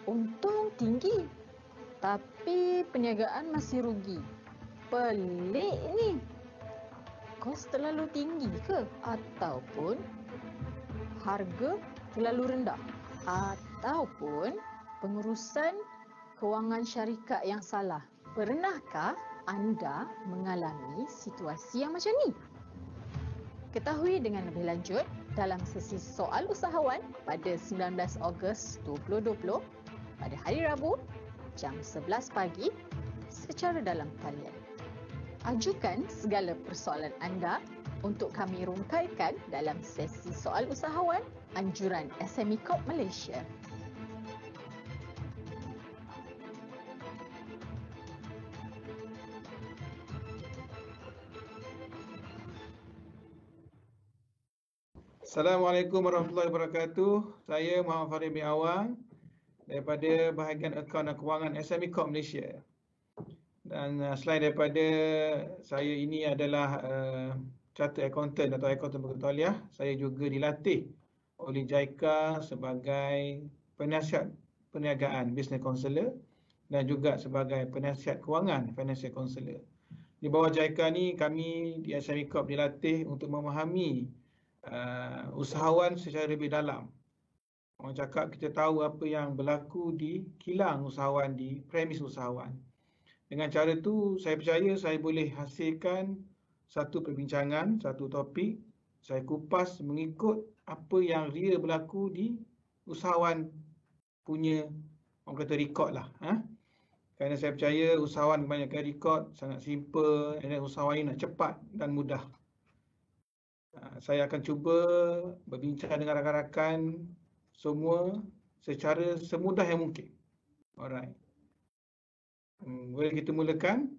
Untung tinggi, tapi perniagaan masih rugi. Pelik ni. Kos terlalu tinggi ke? Ataupun harga terlalu rendah? Ataupun pengurusan kewangan syarikat yang salah? Pernahkah anda mengalami situasi yang macam ni? Ketahui dengan lebih lanjut dalam sesi soal usahawan pada 19 Ogos 2020 pada hari Rabu jam 11 pagi secara dalam talian. Ajukan segala persoalan anda untuk kami rungkaikan dalam sesi soal usahawan anjuran SME Corp Malaysia. Assalamualaikum warahmatullahi wabarakatuh. Saya Muhammad Farid bin Awang daripada bahagian akaun dan kewangan SME Corp Malaysia. Dan selain daripada saya ini adalah chartered accountant atau accountant berketualiah, saya juga dilatih oleh JICA sebagai penasihat perniagaan business counselor dan juga sebagai penasihat kewangan financial counselor. Di bawah JICA ni kami di SME Corp dilatih untuk memahami usahawan secara lebih dalam. Orang cakap kita tahu apa yang berlaku di kilang usahawan, di premis usahawan. Dengan cara tu saya percaya saya boleh hasilkan satu perbincangan, satu topik, saya kupas mengikut apa yang real berlaku di usahawan punya, orang kata rekod lah. Kerana saya percaya usahawan kebanyakan rekod sangat simple, dan usahawan ini nak cepat dan mudah. Saya akan cuba berbincang dengan rakan-rakan semua secara semudah yang mungkin. Alright. Boleh kita mulakan?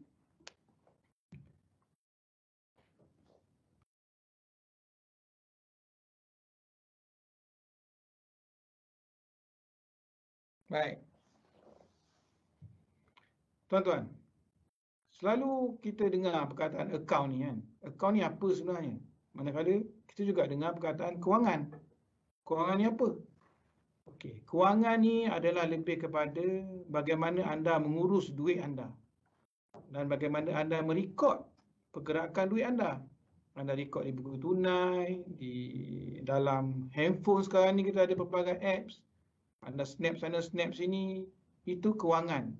Baik. Tuan-tuan, selalu kita dengar perkataan akaun ni kan. Akaun ni apa sebenarnya? Manakala kita juga dengar perkataan kewangan. Kewangan ni apa? Okey, kewangan ni adalah lebih kepada bagaimana anda mengurus duit anda dan bagaimana anda merekod pergerakan duit anda. Anda rekod di buku tunai, di dalam handphone sekarang ni kita ada pelbagai apps. Anda snap sana, snap sini, itu kewangan.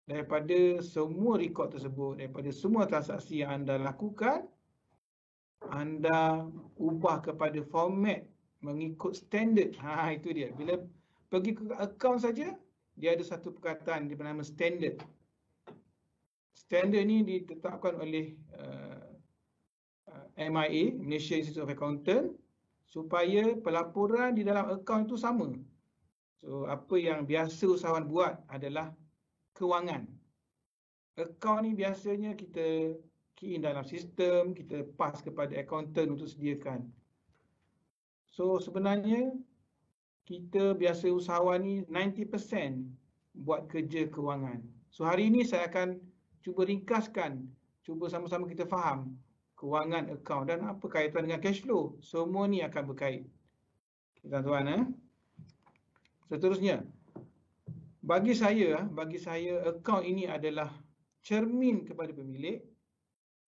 Daripada semua rekod tersebut, daripada semua transaksi yang anda lakukan, anda ubah kepada format mengikut standard. Itu dia. Bila pergi ke akaun saja, dia ada satu perkataan yang bernama standard. Standard ni ditetapkan oleh MIA, Malaysia Institute of Accountant, supaya pelaporan di dalam akaun itu sama. So, apa yang biasa usahawan buat adalah kewangan. Akaun ni biasanya kita key in dalam sistem, kita pass kepada accountant untuk sediakan. So sebenarnya kita biasa usahawan ni 90% buat kerja kewangan. So hari ini saya akan cuba ringkaskan, cuba sama-sama kita faham kewangan akaun dan apa kaitan dengan cash flow. Semua ni akan berkait. Tuan-tuan, seterusnya, bagi saya akaun ini adalah cermin kepada pemilik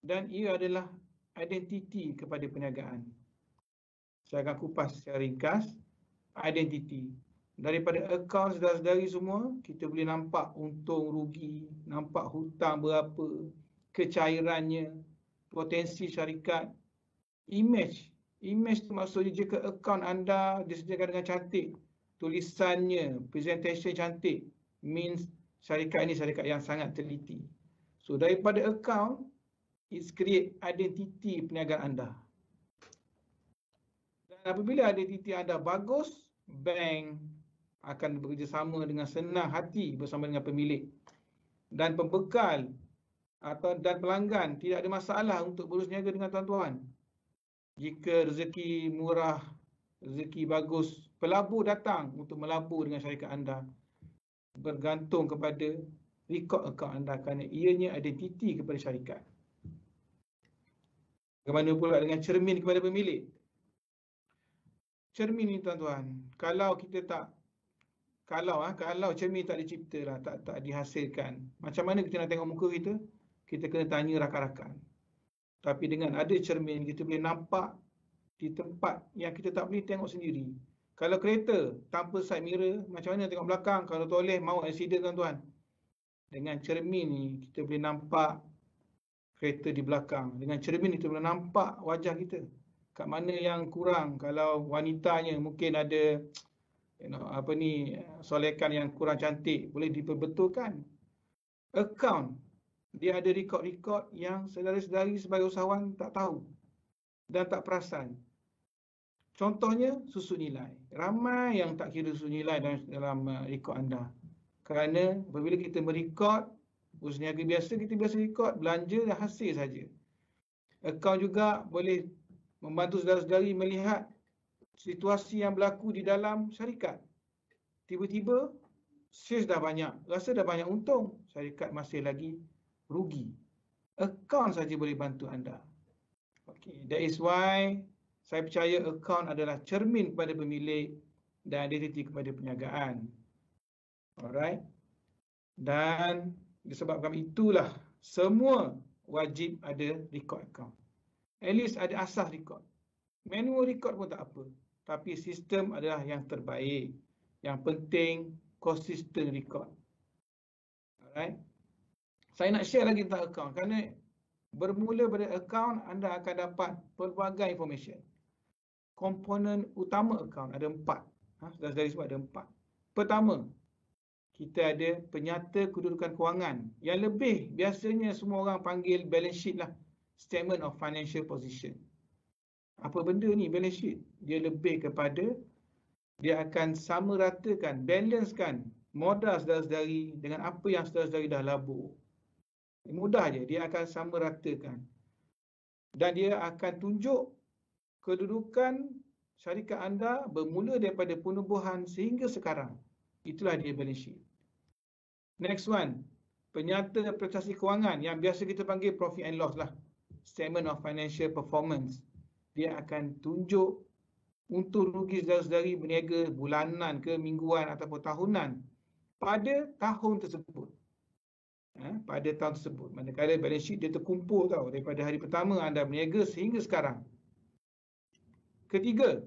dan ia adalah identiti kepada perniagaan. Saya akan kupas secara ringkas identiti. Daripada akaun saudara-saudari semua, kita boleh nampak untung rugi, nampak hutang berapa, kecairannya, potensi syarikat, image. Image tu maksudnya jika akaun anda disediakan dengan cantik, tulisannya, presentation cantik, means syarikat ini syarikat yang sangat teliti. So daripada akaun, it create identiti perniagaan anda. Dan apabila identiti anda bagus, bank akan bekerjasama dengan senang hati bersama dengan pemilik. Dan pembekal dan pelanggan tidak ada masalah untuk berniaga dengan tuan-tuan. Jika rezeki murah, rezeki bagus, pelabur datang untuk melabur dengan syarikat anda. Bergantung kepada rekod akaun anda kerana ianya identiti kepada syarikat. Bagaimana pula dengan cermin kepada pemilik? Cermin ni tuan-tuan, kalau kita tak Kalau cermin tak dicipta lah, tak dihasilkan, macam mana kita nak tengok muka kita? Kita kena tanya rakan-rakan. Tapi dengan ada cermin, kita boleh nampak di tempat yang kita tak boleh tengok sendiri. Kalau kereta tanpa side mirror, macam mana tengok belakang? Kalau toleh, mau accident tuan-tuan. Dengan cermin ni, kita boleh nampak kereta di belakang. Dengan cermin kita boleh nampak wajah kita. Kat mana yang kurang? Kalau wanitanya mungkin ada solekan yang kurang cantik, boleh diperbetulkan. Account, dia ada rekod-rekod yang saudara-saudari sebagai usahawan tak tahu dan tak perasan. Contohnya susut nilai. Ramai yang tak kira susut nilai dalam rekod anda. Kerana apabila kita merekod, urus niaga biasa, kita biasa rekod belanja dan hasil saja. Akaun juga boleh membantu saudara-saudari melihat situasi yang berlaku di dalam syarikat. Tiba-tiba sales dah banyak, rasa dah banyak untung, syarikat masih lagi rugi. Akaun saja boleh bantu anda. Okay, that is why saya percaya akaun adalah cermin kepada pemilik dan identiti kepada perniagaan. Alright. Dan disebabkan itulah semua wajib ada record account. At least ada asas record. Manual record pun tak apa. Tapi sistem adalah yang terbaik. Yang penting konsisten record. Alright. Saya nak share lagi tentang account. Kerana bermula dari account, anda akan dapat pelbagai information. Komponen utama account ada 4. Saudara-saudari sebut ada 4. Pertama, kita ada penyata kedudukan kewangan. Yang lebih biasanya semua orang panggil balance sheet lah. Statement of financial position. Apa benda ni balance sheet? Dia lebih kepada, dia akan sama ratakan, balancekan modal saudara-saudari dengan apa yang saudara-saudari dah labur. Mudah je, dia akan sama ratakan. Dan dia akan tunjuk kedudukan syarikat anda bermula daripada penubuhan sehingga sekarang. Itulah dia balance sheet. Next one, penyata prestasi kewangan yang biasa kita panggil profit and loss lah. Statement of financial performance. Dia akan tunjuk untung rugi saudara-saudari berniaga bulanan ke mingguan ataupun tahunan pada tahun tersebut. Pada tahun tersebut. Manakala balance sheet dia terkumpul tau daripada hari pertama anda berniaga sehingga sekarang. Ketiga,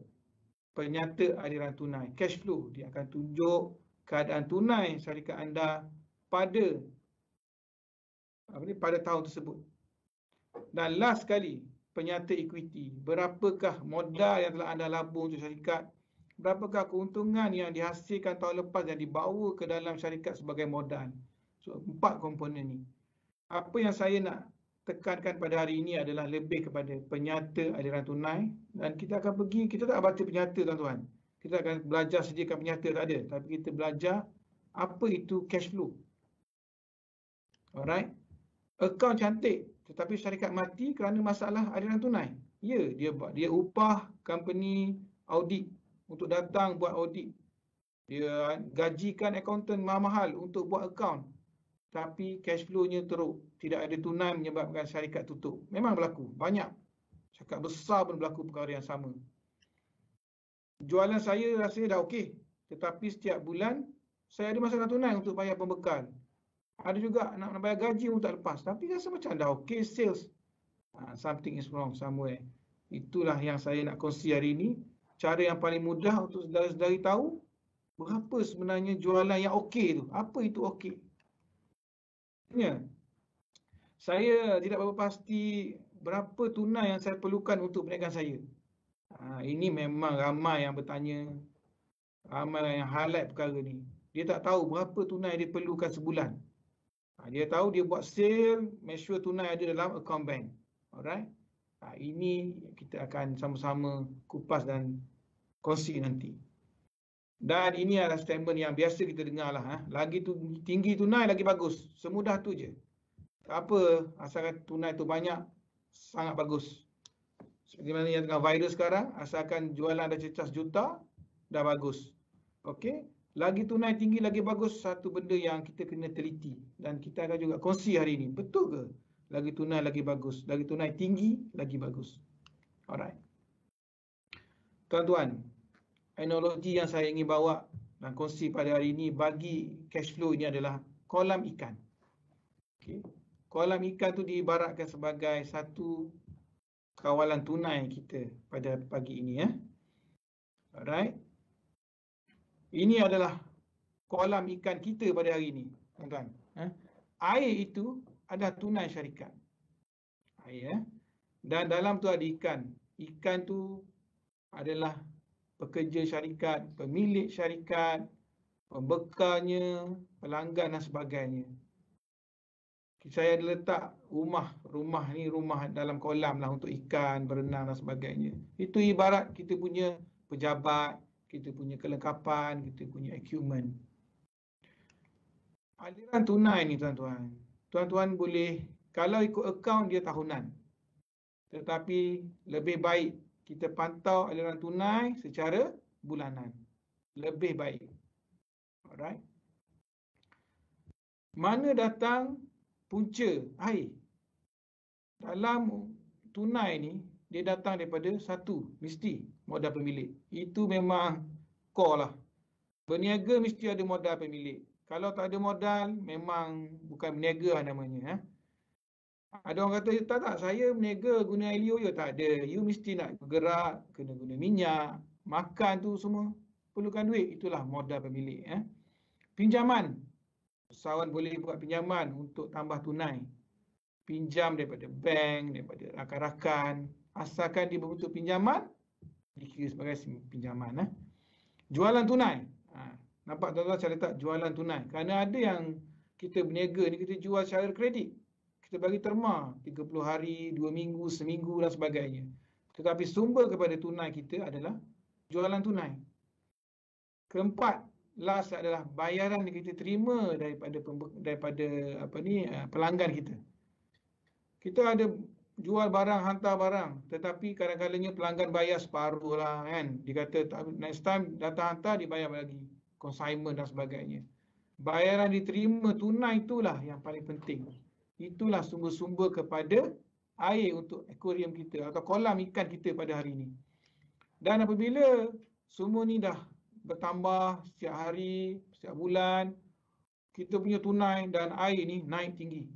penyata aliran tunai, cash flow. Dia akan tunjuk keadaan tunai syarikat anda pada tahun tersebut. Dan last sekali, penyata equity. Berapakah modal yang telah anda labur untuk syarikat? Berapakah keuntungan yang dihasilkan tahun lepas yang dibawa ke dalam syarikat sebagai modal? So, 4 komponen ni. Apa yang saya nak tekankan pada hari ini adalah lebih kepada penyata aliran tunai. Dan kita akan pergi, kita tak baca penyata tuan-tuan. Kita akan belajar sediakan penyata tak ada. Tapi kita belajar apa itu cash flow. Alright. Akaun cantik. Tetapi syarikat mati kerana masalah aliran tunai. Ya, dia upah company audit untuk datang buat audit. Dia gajikan accountant mahal-mahal untuk buat akaun. Tapi cash flow-nya teruk. Tidak ada tunai menyebabkan syarikat tutup. Memang berlaku. Banyak. Syarikat besar pun berlaku perkara yang sama. Jualan saya rasanya dah okey. Tetapi setiap bulan, saya ada masalah tunai untuk bayar pembekal. Ada juga nak bayar gaji pun tak lepas. Tapi rasa macam dah okey sales. Something is wrong somewhere. Itulah yang saya nak kongsi hari ini. Cara yang paling mudah untuk saudara-saudari tahu berapa sebenarnya jualan yang okey tu. Apa itu okey? Ya. Saya tidak berapa pasti berapa tunai yang saya perlukan untuk perniagaan saya. Ini memang ramai yang bertanya. Ramai yang highlight perkara ni. Dia tak tahu berapa tunai dia perlukan sebulan. Dia tahu dia buat sale, make sure tunai ada dalam account bank. Alright. Ini kita akan sama-sama kupas dan kongsi nanti. Dan ini adalah statement yang biasa kita dengar lah. Lagi tinggi tunai lagi bagus. Semudah tu je. Tak apa, asalkan tunai tu banyak, sangat bagus. Seperti mana yang tengah viral sekarang, asalkan jualan ada cecah juta, dah bagus. Okey. Lagi tunai tinggi lagi bagus, satu benda yang kita kena teliti. Dan kita akan juga kongsi hari ini. Betul ke? Lagi tunai lagi bagus. Lagi tunai tinggi lagi bagus. Alright. Tuan-tuan, analogi yang saya ingin bawa dan kongsi pada hari ini bagi cash flow ini adalah kolam ikan. Okay. Kolam ikan tu diibaratkan sebagai satu kawalan tunai kita pada pagi ini, ya. Alright. Ini adalah kolam ikan kita pada hari ini, tuan-tuan. Air itu adalah tunai syarikat. Air, ya. Dan dalam tu ada ikan. Ikan tu adalah pekerja syarikat, pemilik syarikat, pembekalnya, pelanggan dan sebagainya. Saya ada letak rumah ni rumah dalam kolam lah untuk ikan, berenang dan sebagainya. Itu ibarat kita punya pejabat, kita punya kelengkapan, kita punya equipment. Aliran tunai ni tuan-tuan. Tuan-tuan boleh, kalau ikut akaun dia tahunan. Tetapi lebih baik kita pantau aliran tunai secara bulanan. Lebih baik. Alright. Mana datang punca air? Dalam tunai ni, dia datang daripada satu, mesti modal pemilik. Itu memang core lah. Berniaga mesti ada modal pemilik. Kalau tak ada modal, memang bukan berniaga namanya. Ada orang kata, tak, saya berniaga guna LEO, tak ada. You mesti nak bergerak, kena guna minyak, makan tu semua, perlukan duit. Itulah modal pemilik. Pinjaman. Usahawan boleh buat pinjaman untuk tambah tunai. Pinjam daripada bank, daripada rakan-rakan. Asalkan dia berbentuk pinjaman, dikira sebagai pinjaman. Jualan tunai. Nampak tuan-tuan saya letak jualan tunai. Kerana ada yang kita berniaga ni, kita jual secara kredit. Kita bagi terma 30 hari, 2 minggu, seminggu dan sebagainya. Tetapi sumber kepada tunai kita adalah jualan tunai. Keempat, last adalah bayaran yang kita terima daripada pelanggan kita. Kita ada jual barang, hantar barang, tetapi kadang-kadangnya pelanggan bayar separuh lah, kan. Dia kata next time datang hantar dibayar lagi, consignment dan sebagainya. Bayaran diterima tunai itulah yang paling penting. Itulah sumber-sumber kepada air untuk akuarium kita atau kolam ikan kita pada hari ini. Dan apabila semua ni dah bertambah setiap hari, setiap bulan, kita punya tunai dan air ni naik tinggi.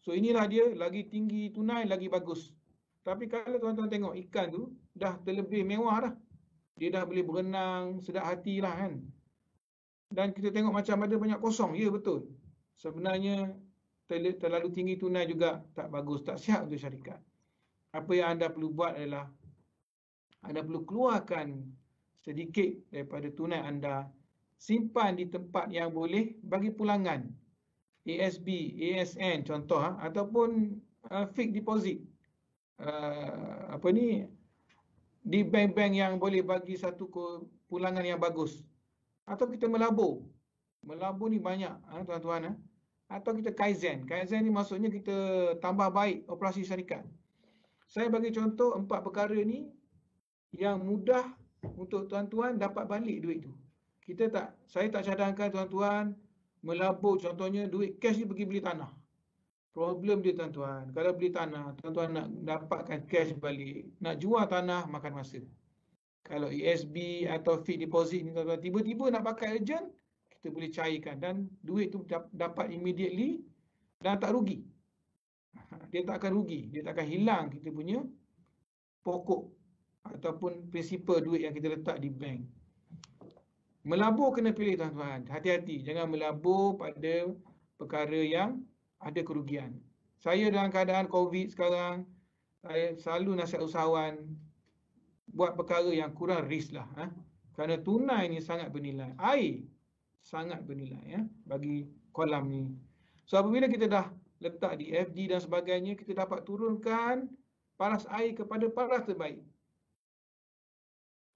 So inilah dia, lagi tinggi tunai, lagi bagus. Tapi kalau tuan-tuan tengok ikan tu, dah terlebih mewah dah. Dia dah boleh berenang, sedap hati lah, kan. Dan kita tengok macam ada banyak kosong. Ya, betul. Sebenarnya terlalu tinggi tunai juga tak bagus, tak sihat untuk syarikat. Apa yang anda perlu buat adalah anda perlu keluarkan sedikit daripada tunai anda, simpan di tempat yang boleh bagi pulangan. ASB, ASN contoh, ataupun fixed deposit. Di bank-bank yang boleh bagi satu pulangan yang bagus. Atau kita melabur. Melabur ni banyak, tuan-tuan. Atau kita kaizen. Kaizen ni maksudnya kita tambah baik operasi syarikat. Saya bagi contoh 4 perkara ni yang mudah untuk tuan-tuan dapat balik duit tu. Saya tak cadangkan tuan-tuan melabur, contohnya duit cash ni pergi beli tanah. Problem dia tuan-tuan, kalau beli tanah, tuan-tuan nak dapatkan cash balik, nak jual tanah makan masa. Kalau ESB atau fixed deposit ni tuan-tuan, tiba-tiba nak pakai urgent, kita boleh cairkan dan duit tu dapat immediately dan tak rugi. Dia tak akan rugi, dia tak akan hilang kita punya pokok ataupun prinsipal duit yang kita letak di bank. Melabur kena pilih tuan-tuan, hati-hati, jangan melabur pada perkara yang ada kerugian. Saya dalam keadaan COVID sekarang, saya selalu nasihat usahawan buat perkara yang kurang risk lah. Kerana tunai ni sangat bernilai. Air sangat bernilai bagi kolam ni. So apabila kita dah letak di FD dan sebagainya, kita dapat turunkan paras air kepada paras terbaik.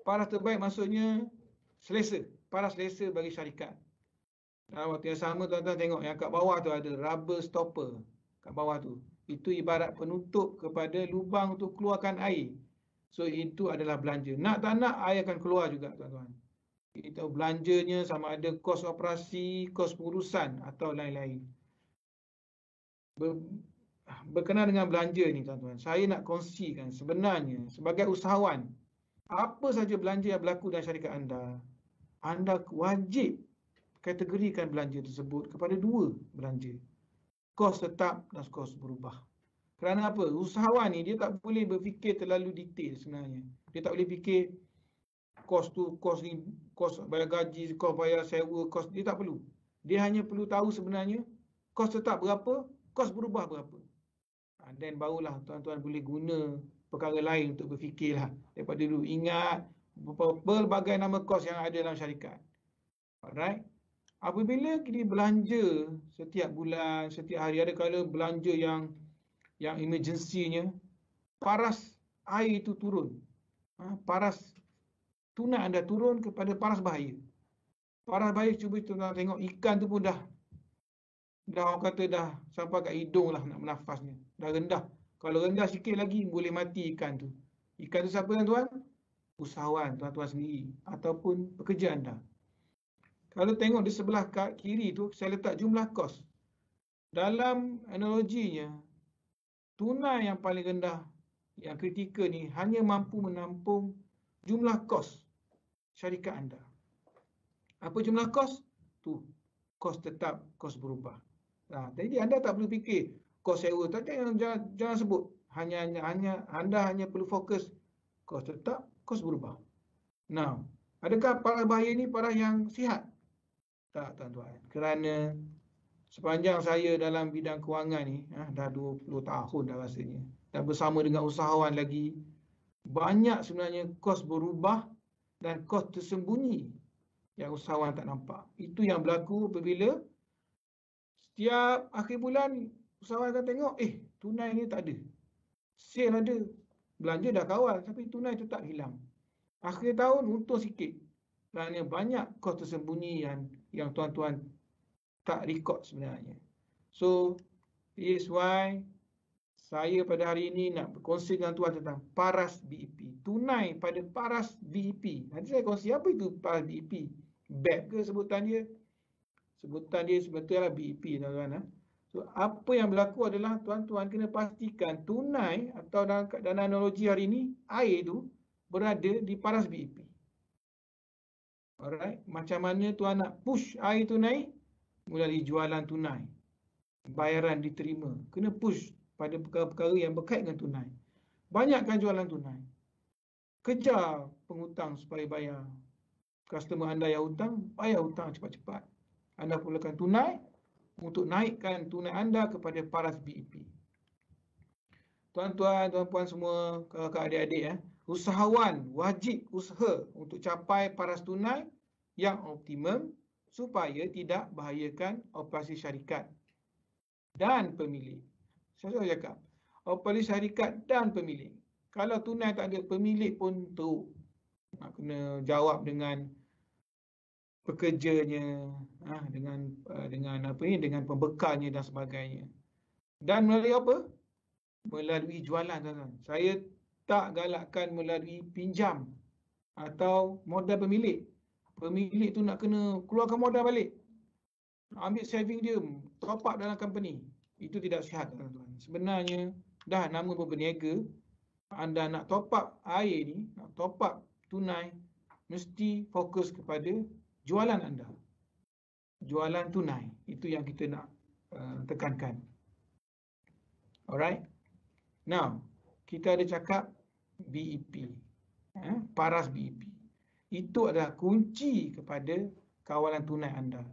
Paras terbaik maksudnya selesa. Paras selesa bagi syarikat. Dalam waktu yang sama tuan-tuan tengok yang kat bawah tu ada rubber stopper. Kat bawah tu. Itu ibarat penutup kepada lubang untuk keluarkan air. So itu adalah belanja. Nak tak nak air akan keluar juga tuan-tuan. Kita belanjanya sama ada kos operasi, kos pengurusan atau lain-lain. Berkenaan dengan belanja ni tuan-tuan, saya nak kongsikan sebenarnya sebagai usahawan, apa saja belanja yang berlaku dalam syarikat anda, anda wajib kategorikan belanja tersebut kepada dua belanja. Kos tetap dan kos berubah. Kerana apa? Usahawan ni dia tak boleh berfikir terlalu detail sebenarnya. Dia tak boleh fikir kos tu, kos ni, kos bayar gaji, kos bayar sewa, kos, dia tak perlu. Dia hanya perlu tahu sebenarnya kos tetap berapa, kos berubah berapa. Dan barulah tuan-tuan boleh guna perkara lain untuk berfikirlah daripada dulu. Ingat pelbagai nama kos yang ada dalam syarikat. Alright. Apabila kita belanja setiap bulan, setiap hari, ada kala belanja yang emergensinya, paras air itu turun. Paras tunai anda turun kepada paras bahaya. Paras bahaya, cuba tuan-tuan tengok ikan tu pun dah orang kata dah sampai kat hidung lah nak bernafasnya. Dah rendah. Kalau rendah sikit lagi boleh mati ikan tu. Ikan tu siapa tuan-tuan? Usahawan tuan-tuan sendiri ataupun pekerja anda. Kalau tengok di sebelah kiri tu, saya letak jumlah kos. Dalam analoginya, tunai yang paling rendah, yang kritikal ni, hanya mampu menampung jumlah kos syarikat anda. Apa jumlah kos? Tu, kos tetap, kos berubah. Jadi anda tak perlu fikir kos sewa. Jangan sebut. Anda hanya perlu fokus kos tetap, kos berubah. Now, adakah paras bahaya ni paras yang sihat? Tak, tuan-tuan. Kerana sepanjang saya dalam bidang kewangan ni, dah 20 tahun dah rasanya, dan bersama dengan usahawan lagi, banyak sebenarnya kos berubah dan kos tersembunyi yang usahawan tak nampak. Itu yang berlaku apabila setiap akhir bulan usahawan akan tengok, tunai ni tak ada. Sale ada, belanja dah kawal, tapi tunai tetap hilang. Akhir tahun untung sikit. Kerana banyak kos tersembunyi yang tuan-tuan tak rekod sebenarnya. So, this is why saya pada hari ini nak berkongsi dengan tuan tentang paras BEP. Tunai pada paras BEP. Nanti saya kongsi apa itu paras BEP. BEP ke sebutan dia? Sebutan dia sebetulnya BEP, tuan-tuan. So, apa yang berlaku adalah tuan-tuan kena pastikan tunai atau dalam analogi hari ini, air itu berada di paras BEP. Alright, macam mana tuan nak push air tu naik? Melalui jualan tunai. Bayaran diterima. Kena push pada perkara-perkara yang berkait dengan tunai. Banyakkan jualan tunai. Kejar penghutang supaya bayar. Customer anda yang hutang, bayar hutang cepat-cepat. Anda perlukan tunai untuk naikkan tunai anda kepada paras BEP. Tuan-tuan, tuan-puan semua, kakak adik-adik, usahawan wajib usaha untuk capai paras tunai yang optimum supaya tidak bahayakan operasi syarikat dan pemilik. Saya selalu cakap, operasi syarikat dan pemilik. Kalau tunai tak ada, pemilik pun teruk. Nak kena jawab dengan pekerjanya, dengan pembekalnya dan sebagainya. Dan melalui apa? Melalui jualan, tuan-tuan. Saya tak galakkan melalui pinjam atau modal pemilik. Pemilik tu nak kena keluarkan modal balik. Ambil saving dia, top up dalam company. Itu tidak sihat, tuan-tuan. Sebenarnya, dah nama berniaga, anda nak top up air ni, nak top up tunai, mesti fokus kepada jualan anda. Jualan tunai. Itu yang kita nak tekankan. Alright. Now, kita ada cakap BEP. Paras BEP. Itu adalah kunci kepada kawalan tunai anda.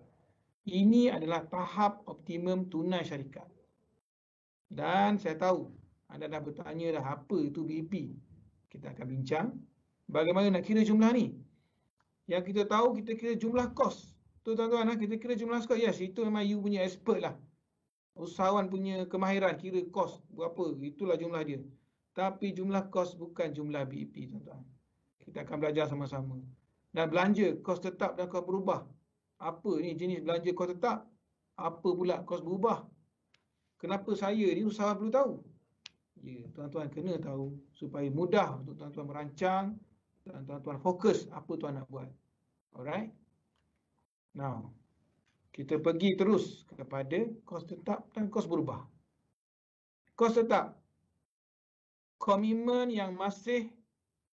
Ini adalah tahap optimum tunai syarikat. Dan saya tahu anda dah bertanya dah apa itu BEP. Kita akan bincang bagaimana nak kira jumlah ni. Yang kita tahu, kita kira jumlah kos. Tu tuan-tuan, kita kira jumlah kos. Yes, itu memang you punya expert lah. Usahawan punya kemahiran kira kos berapa, itulah jumlah dia. Tapi jumlah kos bukan jumlah BEP, tuan-tuan. Kita akan belajar sama-sama. Dan belanja kos tetap dan kos berubah. Apa ni jenis belanja kos tetap? Apa pula kos berubah? Kenapa saya ni usahawan perlu tahu? Ya, tuan-tuan kena tahu supaya mudah untuk tuan-tuan merancang dan tuan-tuan fokus apa tuan nak buat. Alright? Now, kita pergi terus kepada kos tetap dan kos berubah. Kos tetap. Komitmen yang masih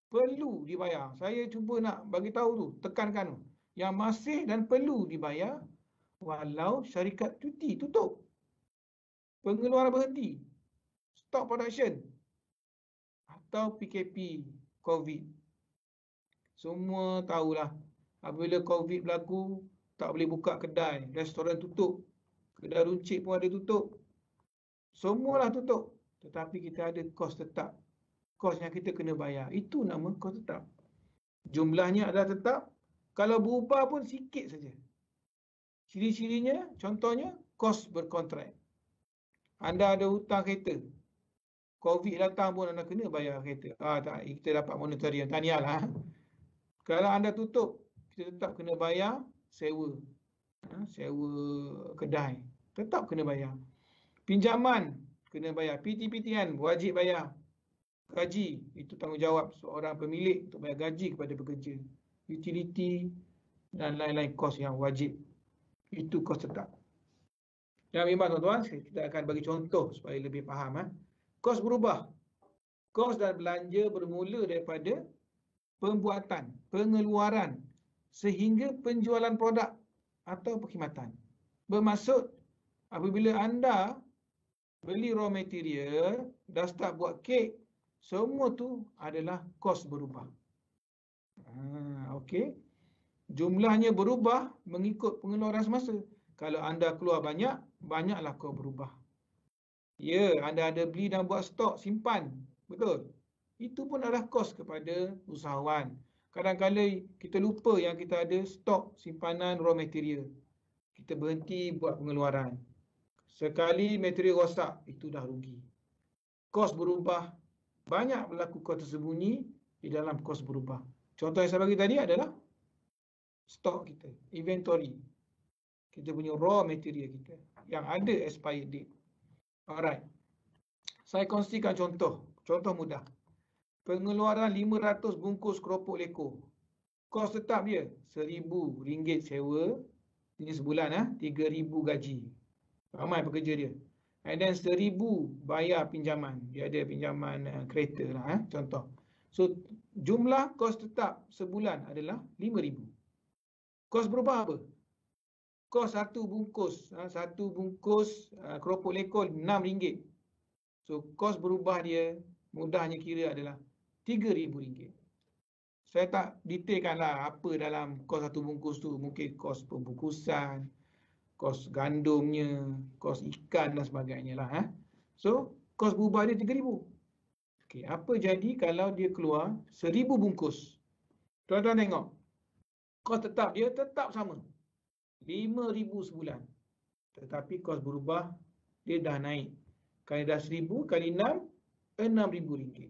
perlu dibayar. Saya cuba nak bagi tahu tu, tekankan tu. yang masih dan perlu dibayar walau syarikat cuti tutup, pengeluaran berhenti, stop production atau PKP COVID. Semua tahulah apabila COVID berlaku, tak boleh buka kedai, restoran tutup, kedai runcit pun ada tutup. Semualah tutup. Tetapi kita ada kos tetap. Kos yang kita kena bayar. Itu nama kos tetap. Jumlahnya adalah tetap. Kalau berubah pun sikit saja. Ciri-cirinya, contohnya, kos berkontrak. Anda ada hutang kereta. COVID datang pun anda kena bayar kereta. Tak, kita dapat monetary. Tahniahlah. Kalau anda tutup, kita tetap kena bayar sewa. Sewa kedai. Tetap kena bayar. Pinjaman kena bayar. PT-PTN wajib bayar. Gaji, itu tanggungjawab seorang pemilik untuk bayar gaji kepada pekerja. Utility dan lain-lain kos yang wajib. Itu kos tetap. Dan memang tuan-tuan, kita akan bagi contoh supaya lebih faham. Kos berubah. Kos dan belanja bermula daripada pembuatan, pengeluaran sehingga penjualan produk atau perkhidmatan. Bermaksud apabila anda beli raw material, dah start buat kek, semua tu adalah kos berubah. Okey. Jumlahnya berubah mengikut pengeluaran semasa. Kalau anda keluar banyak, banyaklah kos berubah. Ya, anda ada beli dan buat stok, simpan. Betul. Itu pun adalah kos kepada usahawan. Kadang-kadang kita lupa yang kita ada stok simpanan raw material. Kita berhenti buat pengeluaran. Sekali material rosak, itu dah rugi. Kos berubah. Banyak berlaku kos tersembunyi di dalam kos berubah. Contoh yang saya bagi tadi adalah stok kita, inventory. Kita punya raw material kita yang ada expired date. Alright. Saya kongsikan contoh mudah. Pengeluaran 500 bungkus keropok leko. Kos tetap dia RM1,000 sewa. Ini sebulan, RM3,000 gaji. Ramai pekerja dia. And then RM1,000 bayar pinjaman. Dia ada pinjaman kereta lah, contoh. So, jumlah kos tetap sebulan adalah RM5,000. Kos berubah apa? Kos satu bungkus keropok leko RM6. So, kos berubah dia mudahnya kira adalah RM3,000. Saya tak detailkanlah apa dalam kos satu bungkus tu. Mungkin kos pembungkusan, kos gandumnya, kos ikan dan sebagainya lah. So, kos berubah dia RM3,000. Okey, apa jadi kalau dia keluar 1,000 bungkus? Tuan-tuan tengok. Kos tetap dia tetap sama. RM5,000 sebulan. Tetapi kos berubah, dia dah naik. Kalau dah 1,000 kali 6, RM6,000.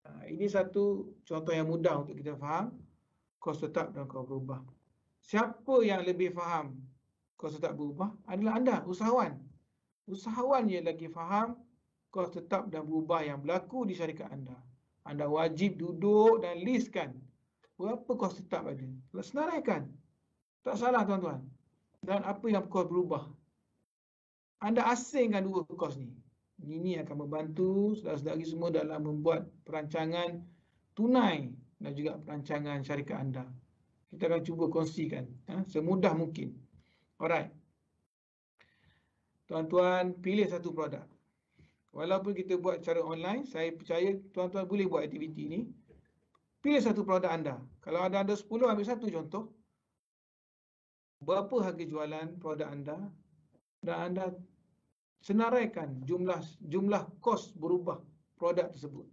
Ini satu contoh yang mudah untuk kita faham kos tetap dan kos berubah. Siapa yang lebih faham kos tetap berubah adalah anda, usahawan. Usahawan je lagi faham kos tetap dan berubah yang berlaku di syarikat anda. Anda wajib duduk dan listkan berapa kos tetap ada. Senaraikan. Tak salah tuan-tuan. Dan apa yang kos berubah. Anda asingkan dua kos ni. Ini akan membantu saudara-saudari semua dalam membuat perancangan tunai dan juga perancangan syarikat anda. Kita akan cuba kongsikan semudah mungkin. Alright. Tuan-tuan pilih satu produk. Walaupun kita buat secara online, saya percaya tuan-tuan boleh buat aktiviti ini. Pilih satu produk anda. Kalau ada 10, ambil satu contoh. Berapa harga jualan produk anda dan anda senaraikan jumlah kos berubah produk tersebut.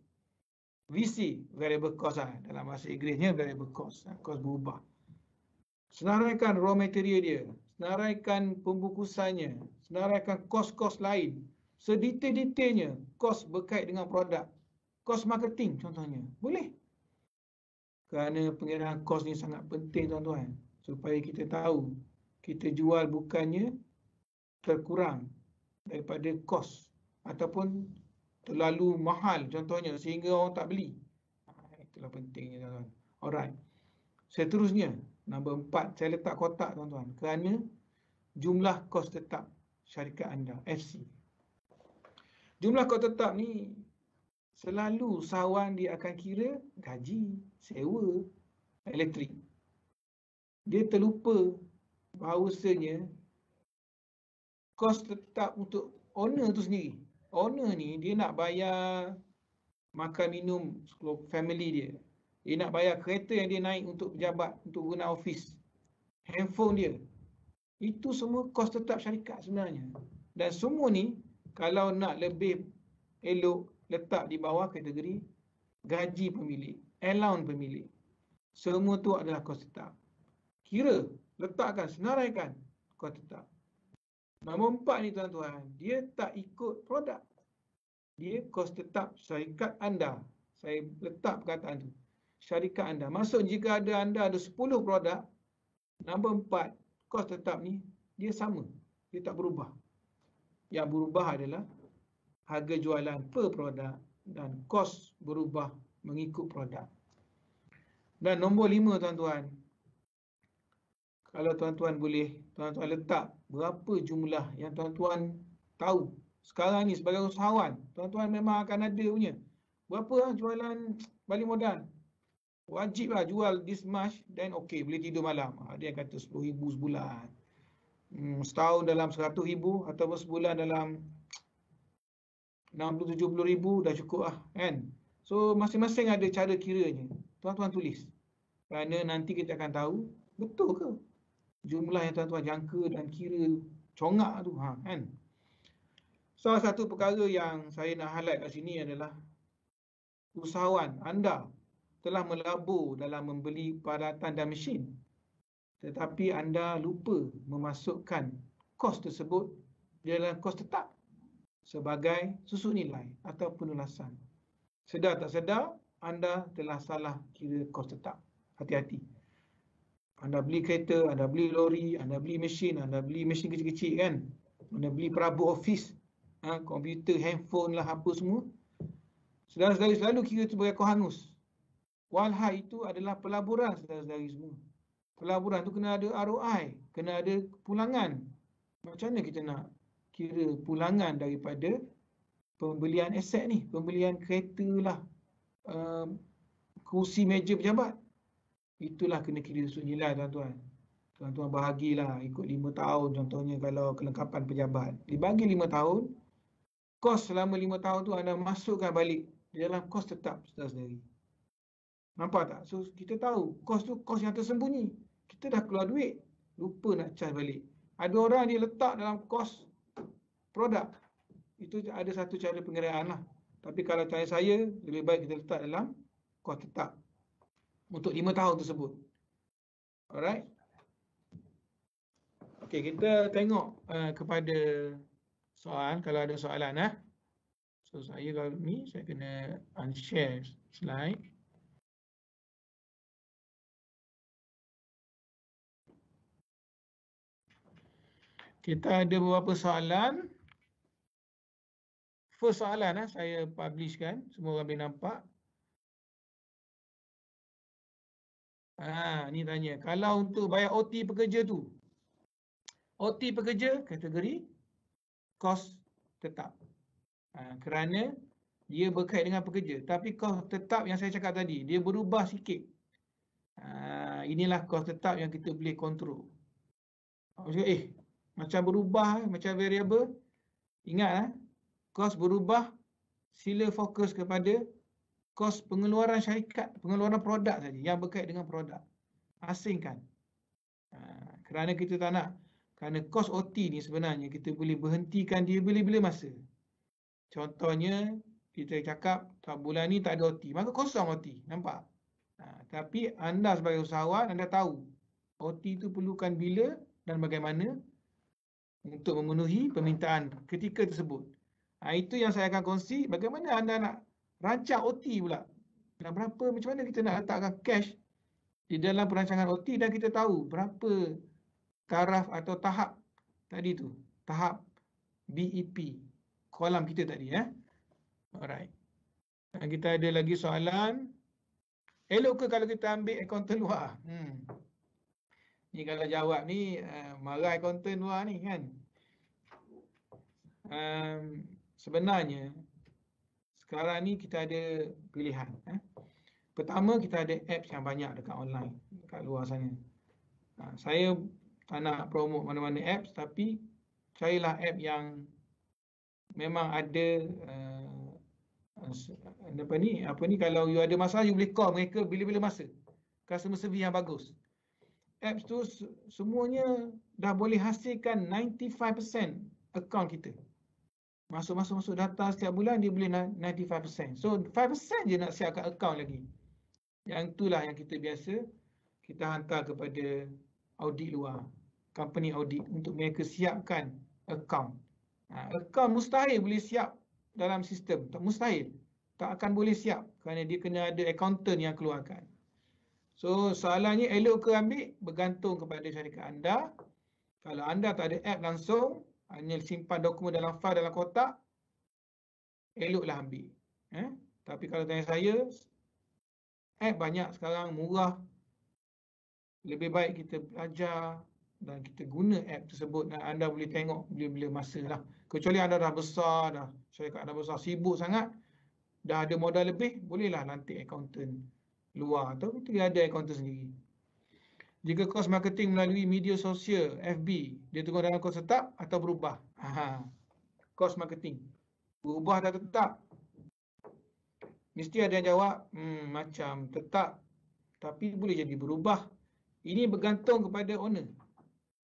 VC, variable cost dalam bahasa Inggerisnya variable cost, kos berubah. Senaraikan raw material dia, senaraikan pembungkusannya, senaraikan kos-kos lain, sedetail-detailnya, kos berkait dengan produk, kos marketing contohnya. Boleh. Kerana pengiraan kos ni sangat penting tuan-tuan, supaya kita tahu kita jual bukannya terkurang daripada kos ataupun terlalu mahal contohnya sehingga orang tak beli. Itulah pentingnya tuan-tuan. Alright. Seterusnya, nombor 4 saya letak kotak tuan-tuan kerana jumlah kos tetap syarikat anda, FC. Jumlah kos tetap ni selalu usahawan dia akan kira gaji, sewa, elektrik. dia terlupa bahawasanya kos tetap untuk owner tu sendiri. Owner ni dia nak bayar makan minum family dia. Dia nak bayar kereta yang dia naik untuk pejabat, untuk guna office. Handphone dia. Itu semua kos tetap syarikat sebenarnya. Dan semua ni kalau nak lebih elok letak di bawah kategori gaji pemilik, allowance pemilik. Semua tu adalah kos tetap. Kira, letakkan, senaraikan kos tetap. Nombor 4 ni tuan-tuan, dia tak ikut produk. Dia kos tetap syarikat anda. Saya letak perkataan tu. Syarikat anda. Maksud jika anda ada 10 produk, nombor 4, kos tetap ni, dia sama. Dia tak berubah. Yang berubah adalah harga jualan per produk dan kos berubah mengikut produk. Dan nombor 5 tuan-tuan, kalau tuan-tuan boleh, tuan-tuan letak berapa jumlah yang tuan-tuan tahu. Sekarang ni sebagai usahawan, tuan-tuan memang akan ada punya. Berapa lah jualan balik modal? Wajib lah jual this much, then okay, boleh tidur malam. Ada yang kata 10,000 sebulan. Setahun dalam 100,000 ataupun sebulan dalam 60-70,000 dah cukup lah kan. So masing-masing ada cara kiranya. Tuan-tuan tulis. Kerana nanti kita akan tahu betul ke jumlah yang tuan-tuan jangka dan kira congak tu kan. Salah satu perkara yang saya nak highlight kat sini adalah usahawan anda telah melabur dalam membeli peralatan dan mesin, tetapi anda lupa memasukkan kos tersebut dalam kos tetap sebagai susuk nilai atau penulasan. Sedar tak sedar, anda telah salah kira kos tetap. Hati-hati. Anda beli kereta, anda beli lori, anda beli mesin kecil-kecil kan. Anda beli perabot office, komputer, handphone lah, apa semua. Saudara-saudari selalu kira itu sebagai kos hangus. Walhal itu adalah pelaburan, saudara-saudari semua. Pelaburan tu kena ada ROI, kena ada pulangan. Macam mana kita nak kira pulangan daripada pembelian aset ni, pembelian kereta lah, kursi meja pejabat. Itulah kena kira susuk nilai tuan-tuan. Tuan-tuan bahagilah ikut 5 tahun contohnya kalau kelengkapan pejabat. Dibagi 5 tahun, kos selama 5 tahun tu anda masukkan balik di dalam kos tetap saudara-saudari. Nampak tak? So kita tahu kos tu kos yang tersembunyi. Kita dah keluar duit, lupa nak charge balik. Ada orang dia letak dalam kos produk. Itu ada satu cara pengiraan lah. Tapi kalau tanya saya, lebih baik kita letak dalam kos tetap untuk 5 tahun tersebut. Alright. Okey, kita tengok kepada soalan, kalau ada soalan. So saya kalau ni, saya kena unshare slide. Kita ada beberapa soalan. First soalan saya publishkan, semua orang boleh nampak. Ni tanya, kalau untuk bayar OT pekerja tu, OT pekerja kategori kos tetap. Kerana dia berkait dengan pekerja. Tapi kos tetap yang saya cakap tadi, dia berubah sikit. Inilah kos tetap yang kita boleh kontrol. Macam berubah, macam variable. Ingat, kos berubah, sila fokus kepada kos pengeluaran syarikat, pengeluaran produk saja yang berkait dengan produk. Asingkan. Kerana kita tak nak. Kerana kos OT ni sebenarnya kita boleh berhentikan dia bila-bila masa. Contohnya, kita cakap bulan ni tak ada OT, maka kosong OT. Nampak? Tapi anda sebagai usahawan, anda tahu OT itu perlukan bila dan bagaimana untuk memenuhi permintaan ketika tersebut. Itu yang saya akan kongsi. Bagaimana anda nak rancang OT pula. Dan berapa, macam mana kita nak letakkan cash di dalam perancangan OT dan kita tahu berapa taraf atau tahap tadi tu. Tahap BEP. Kolam kita tadi. Alright. Dan kita ada lagi soalan. Elok ke kalau kita ambil akaunten luar? Ni kalau jawab ni, marah akaunten luar ni kan. Sebenarnya, sekarang ni kita ada pilihan. Pertama, kita ada apps yang banyak dekat online, dekat luar sana. Saya tak nak promote mana-mana apps, tapi carilah app yang memang ada apa ni kalau you ada masalah, you boleh call mereka bila-bila masa. Customer service yang bagus. Apps tu semuanya dah boleh hasilkan 95% account kita. Masuk data setiap bulan dia boleh 95%. So 5% je nak siapkan account lagi. Yang itulah yang kita biasa kita hantar kepada audit luar, company audit untuk mereka siapkan account. Account mustahil boleh siap dalam sistem, tak mustahil. Tak akan boleh siap kerana dia kena ada accountant yang keluarkan. So soalannya elok ke ambil bergantung kepada syarikat anda. Kalau anda tak ada app langsung, hanya simpan dokumen dalam file dalam kotak, eloklah ambil. Tapi kalau tanya saya, app banyak sekarang, murah. Lebih baik kita belajar dan kita guna app tersebut. Dan anda boleh tengok bila-bila masa lah. Kecuali anda dah besar, dah syarikat dah besar, sibuk sangat, dah ada modal lebih, bolehlah lantik accountant luar atau kita ada accountant sendiri. Jika kos marketing melalui media sosial, FB, dia turun dalam kos tetap atau berubah? Kos marketing. Berubah atau tetap? Mesti ada yang jawab, macam tetap. Tapi boleh jadi berubah. Ini bergantung kepada owner.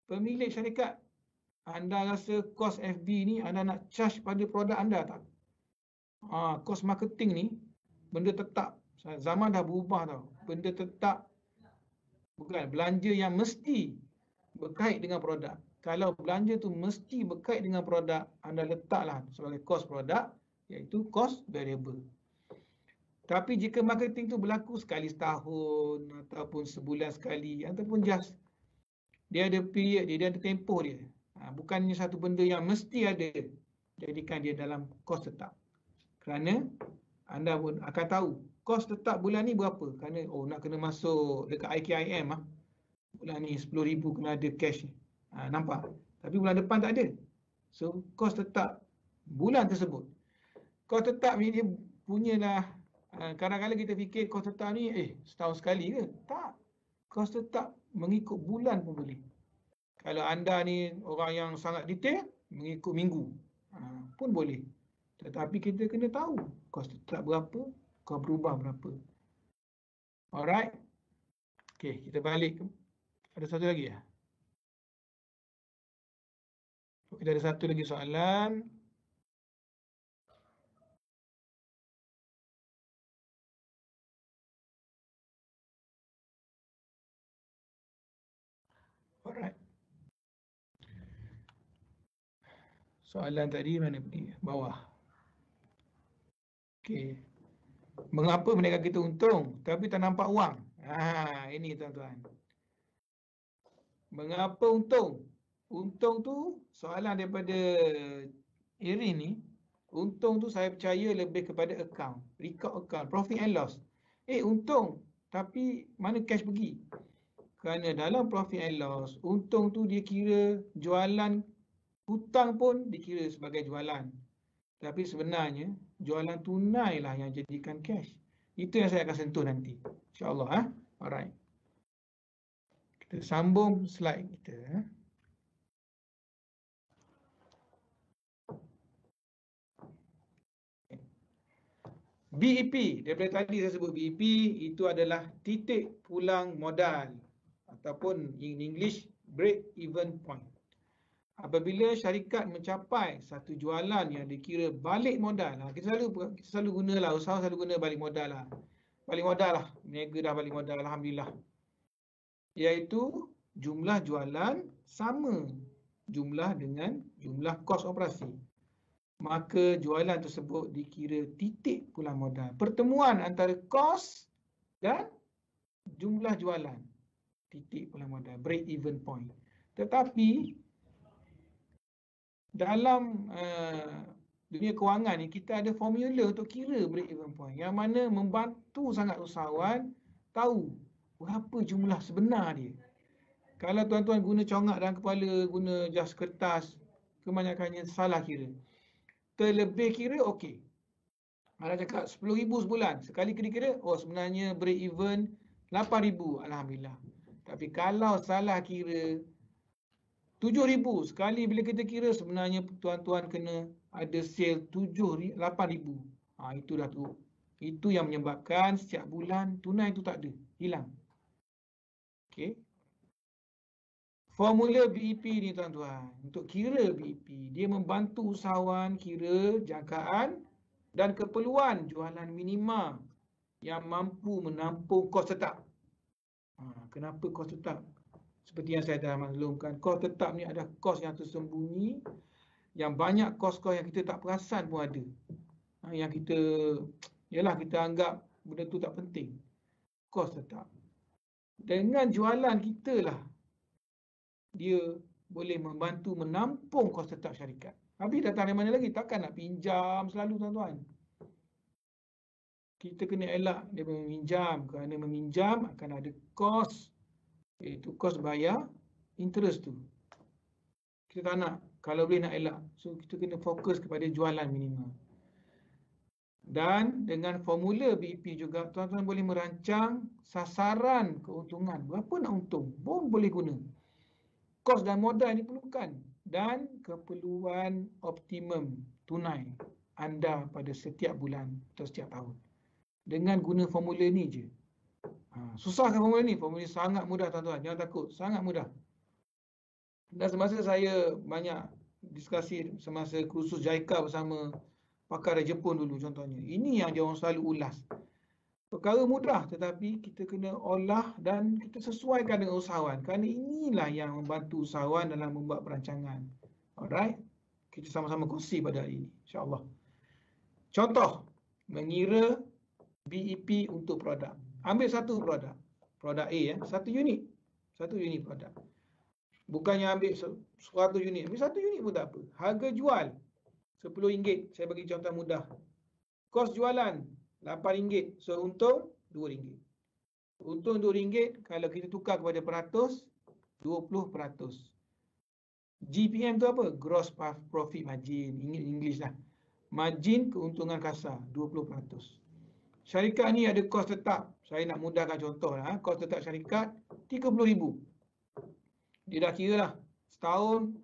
Pemilik syarikat. Anda rasa kos FB ni anda nak charge pada produk anda tak? Kos marketing ni, benda tetap. Zaman dah berubah tau. Benda tetap. Bukan belanja yang mesti berkait dengan produk. Kalau belanja tu mesti berkait dengan produk, anda letaklah sebagai kos produk, iaitu kos variable. Tapi jika marketing tu berlaku sekali setahun ataupun sebulan sekali ataupun just dia ada period dia ada tempoh dia. Bukannya satu benda yang mesti ada, jadikan dia dalam kos tetap. Kerana anda pun akan tahu kos tetap bulan ni berapa. Kerana nak kena masuk dekat IKIM bulan ni 10,000 kena ada cash. Nampak? Tapi bulan depan tak ada. So kos tetap bulan tersebut. Kos tetap ni dia punyalah kadang-kadang kita fikir kos tetap ni setahun sekali ke? Tak. Kos tetap mengikut bulan pun boleh. Kalau anda ni orang yang sangat detail, mengikut minggu pun boleh. Tetapi kita kena tahu kos tetap berapa, kos berubah berapa. Alright. Okey, kita balik. Ada satu lagi ya? Kita ada satu lagi soalan. Alright. Soalan tadi mana pergi? Bawah. Okey. Mengapa mereka kita untung tapi tak nampak wang? Ini tuan-tuan. Mengapa untung? Untung tu soalan daripada Irin ni. Untung tu saya percaya lebih kepada account, record account, profit and loss. Untung tapi mana cash pergi? Kerana dalam profit and loss, untung tu dia kira jualan, hutang pun dikira sebagai jualan. Tapi sebenarnya jualan tunai lah yang jadikan cash. Itu yang saya akan sentuh nanti. InsyaAllah. Alright. Kita sambung slide kita. BEP, daripada tadi saya sebut BEP, itu adalah titik pulang modal ataupun in English break even point. Apabila syarikat mencapai satu jualan yang dikira balik modal, kita selalu gunalah, usaha selalu guna balik modal lah. Balik modal lah, niaga dah balik modal, alhamdulillah. Iaitu jumlah jualan sama jumlah dengan jumlah kos operasi. Maka jualan tersebut dikira titik pulang modal. Pertemuan antara kos dan jumlah jualan. Titik pulang modal, break even point. Tetapi dalam dunia kewangan ni, kita ada formula untuk kira break even point. Yang mana membantu sangat usahawan tahu berapa jumlah sebenar dia. Kalau tuan-tuan guna congak dalam kepala, guna jas kertas, kebanyakannya salah kira. Terlebih kira okey. Ada cakap 10,000 sebulan. Sekali kira-kira, sebenarnya break even 8,000. Alhamdulillah. Tapi kalau salah kira 7,000 sekali bila kita kira sebenarnya tuan-tuan kena ada sale 8,000. Itu dah teruk. Itu yang menyebabkan setiap bulan tunai itu tak ada, hilang. Okey. Formula BEP ni tuan-tuan, untuk kira BEP, dia membantu usahawan kira jangkaan dan keperluan jualan minima yang mampu menampung kos tetap. Kenapa kos tetap? Seperti yang saya dah maklumkan, kos tetap ni ada kos yang tersembunyi, yang banyak kos-kos yang kita tak perasan pun ada. Yang kita, yalah kita anggap benda tu tak penting. Kos tetap. Dengan jualan kita lah, dia boleh membantu menampung kos tetap syarikat. Habis datang dari mana lagi? Takkan nak pinjam selalu tuan-tuan. Kita kena elak dia meminjam. Kerana meminjam akan ada kos, iaitu kos bayar interest tu. Kita tak nak. Kalau boleh nak elak. So kita kena fokus kepada jualan minima. Dan dengan formula BEP juga, tuan-tuan boleh merancang sasaran keuntungan. Berapa nak untung? Pun boleh guna. Kos dan modal diperlukan. Dan keperluan optimum tunai anda pada setiap bulan atau setiap tahun. Dengan guna formula ni je. Susah kan formula ni? Formula ni sangat mudah tuan-tuan. Jangan takut. Sangat mudah. Dan semasa saya banyak diskusi semasa kursus JICA bersama pakar dari Jepun dulu contohnya. Ini yang dia orang selalu ulas. Perkara mudah tetapi kita kena olah dan kita sesuaikan dengan usahawan. Kerana inilah yang membantu usahawan dalam membuat perancangan. Alright? Kita sama-sama kongsi pada hari ini. InsyaAllah. Contoh. Mengira BEP untuk produk. Ambil satu produk. Produk A. Satu unit. Satu unit produk. Bukannya ambil 100 unit. Ambil 1 unit pun tak apa. Harga jual RM10. Saya bagi contoh mudah. Kos jualan RM8. So untung RM2. Untung RM2 kalau kita tukar kepada peratus 20%. GPM tu apa? Gross profit margin. English lah. Margin keuntungan kasar 20%. Syarikat ni ada kos tetap. Saya nak mudahkan contoh lah. Kos tetap syarikat RM30,000. Dia dah kira lah. Setahun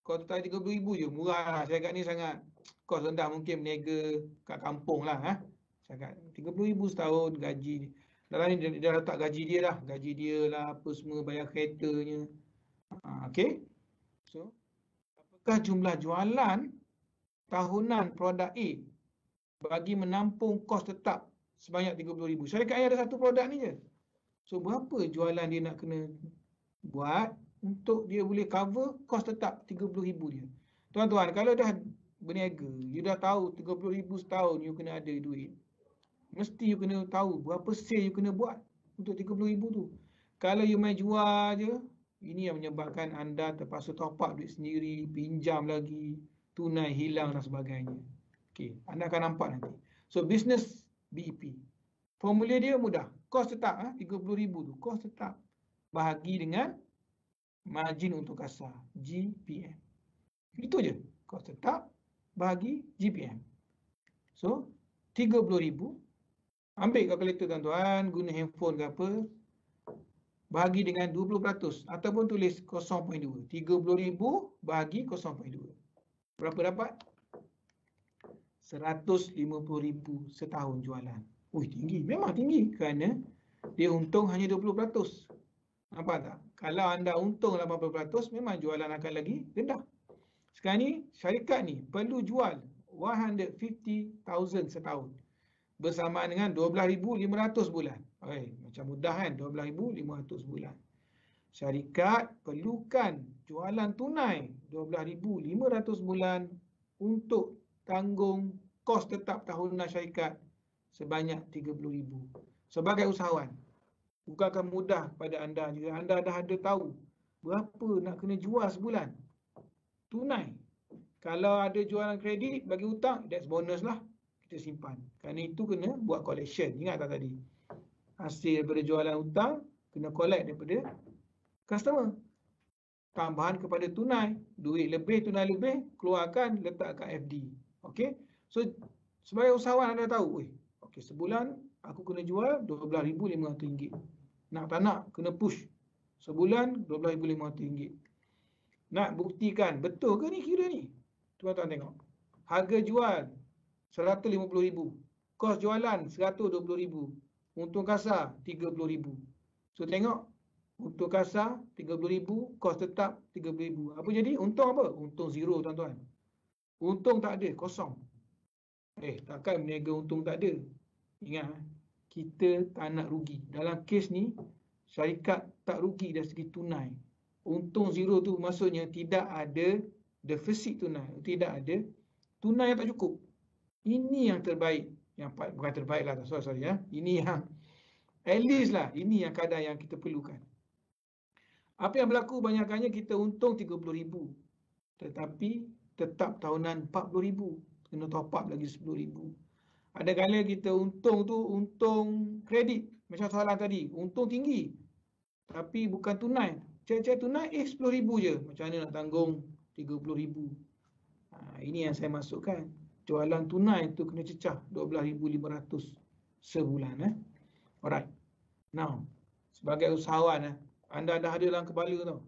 kos tetap RM30,000 je. Murah lah. Syarikat ni sangat kos rendah, mungkin berniaga kat kampung lah. Syarikat RM30,000 setahun gaji. Dalam ni dia dah letak gaji dia dah. Gaji dia lah, apa semua, bayar keretanya. Okay. So, apakah jumlah jualan tahunan produk A bagi menampung kos tetap sebanyak RM30,000? Syarikat ni ada satu produk ni je. So, berapa jualan dia nak kena buat untuk dia boleh cover kos tetap RM30,000 dia? Tuan-tuan, kalau dah berniaga, you dah tahu RM30,000 setahun you kena ada duit. Mesti you kena tahu berapa sale you kena buat untuk RM30,000 tu. Kalau you main jual je, ini yang menyebabkan anda terpaksa top up duit sendiri, pinjam lagi, tunai hilang dan sebagainya. Okey, anda akan nampak nanti. So, business BEP. Formula dia mudah. Kos tetap RM30,000 tu. Kos tetap. Bahagi dengan margin untuk kasar. GPM. Itu je. Kos tetap bahagi GPM. So, RM30,000. Ambil kalkulator tuan-tuan. Guna handphone ke apa. Bahagi dengan 20%. Ataupun tulis 0.2. RM30,000 bahagi 0.2. Berapa dapat? RM150,000 setahun jualan. Tinggi. Memang tinggi. Kerana dia untung hanya 20%. Nampak tak? Kalau anda untung 80%, memang jualan akan lagi rendah. Sekarang ni, syarikat ni perlu jual RM150,000 setahun. Bersamaan dengan RM12,500 bulan. Macam mudah kan? RM12,500 bulan. Syarikat perlukan jualan tunai RM12,500 bulan untuk tanggung kos tetap tahunan syarikat sebanyak RM30,000. Sebagai usahawan, bukankah mudah pada anda jika anda dah ada tahu berapa nak kena jual sebulan? Tunai. Kalau ada jualan kredit bagi hutang, that's bonus lah. Kita simpan. Kerana itu kena buat collection. Ingat tak tadi? Hasil daripada jualan hutang, kena collect daripada customer. Tambahan kepada tunai. Duit lebih, tunai lebih, keluarkan, letak kat FD. Okay? So, sebagai usahawan anda tahu, sebulan aku kena jual RM12,500. Nak tak nak, kena push. Sebulan RM12,500. Nak buktikan betul ke ni kira ni? Tuan-tuan tengok. Harga jual RM150,000. Kos jualan RM120,000. Untung kasar RM30,000. So tengok, untung kasar RM30,000, kos tetap RM30,000. Apa jadi? Untung apa? Untung zero, tuan-tuan. Untung tak ada, kosong. Takkan berniaga untung tak ada. Ingat, kita tak nak rugi. Dalam kes ni, syarikat tak rugi dari segi tunai. Untung zero tu maksudnya tidak ada defisit tunai. Tidak ada tunai yang tak cukup. Ini yang terbaik. Bukan terbaik lah. Sorry ya. Ini yang at least lah. Ini yang kadar yang kita perlukan. Apa yang berlaku banyakkannya kita untung RM30,000. Tetapi tetap tahunan RM40,000. Kena top up lagi RM10,000. Ada kala kita untung tu untung kredit. Macam soalan tadi. Untung tinggi. Tapi bukan tunai. Cek tunai RM10,000 je. Macam mana nak tanggung RM30,000? Ini yang saya masukkan. Jualan tunai tu kena cecah RM12,500 sebulan. Alright. Now, sebagai usahawan, anda dah ada dalam kepala tau.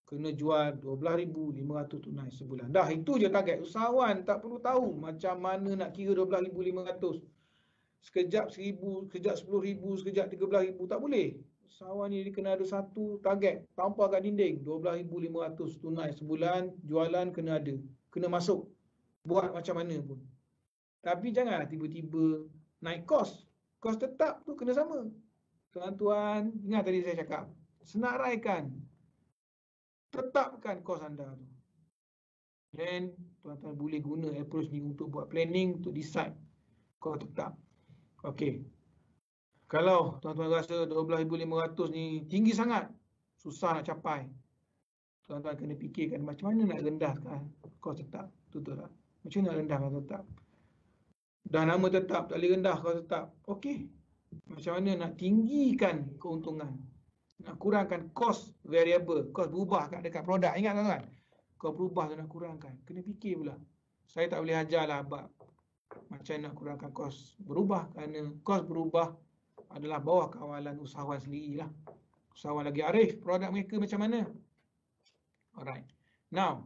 Kena jual RM12,500 tunai sebulan. Dah, itu je target. Usahawan tak perlu tahu macam mana nak kira RM12,500. Sekejap RM1,000, sekejap RM10,000, sekejap RM13,000. Tak boleh. Usahawan ni dia kena ada satu target. Tampar kat dinding. RM12,500 tunai sebulan. Jualan kena ada. Kena masuk. Buat macam mana pun. Tapi janganlah tiba-tiba naik kos. Kos tetap tu kena sama. Tuan-tuan, ingat tadi saya cakap. Senaraikan. Tetapkan kos anda tu. Dan tuan-tuan boleh guna approach ni untuk buat planning, untuk decide kos tetap. Okey. Kalau tuan-tuan rasa RM12,500 ni tinggi sangat, susah nak capai, tuan-tuan kena fikirkan macam mana nak rendahkan kos tetap. Betul tak? Macam mana nak rendahkan kos tetap? Dah nama tetap, tak boleh rendah kos tetap. Okey. Macam mana nak tinggikan keuntungan? Nak kurangkan kos variable, kos berubah dekat produk. Ingat tuan-tuan? Kos berubah tu nak kurangkan. Kena fikir pula. Saya tak boleh ajarlah bab macam nak kurangkan kos berubah, kerana kos berubah adalah bawah kawalan usahawan sendirilah. Usahawan lagi arif produk mereka macam mana. Alright. Now,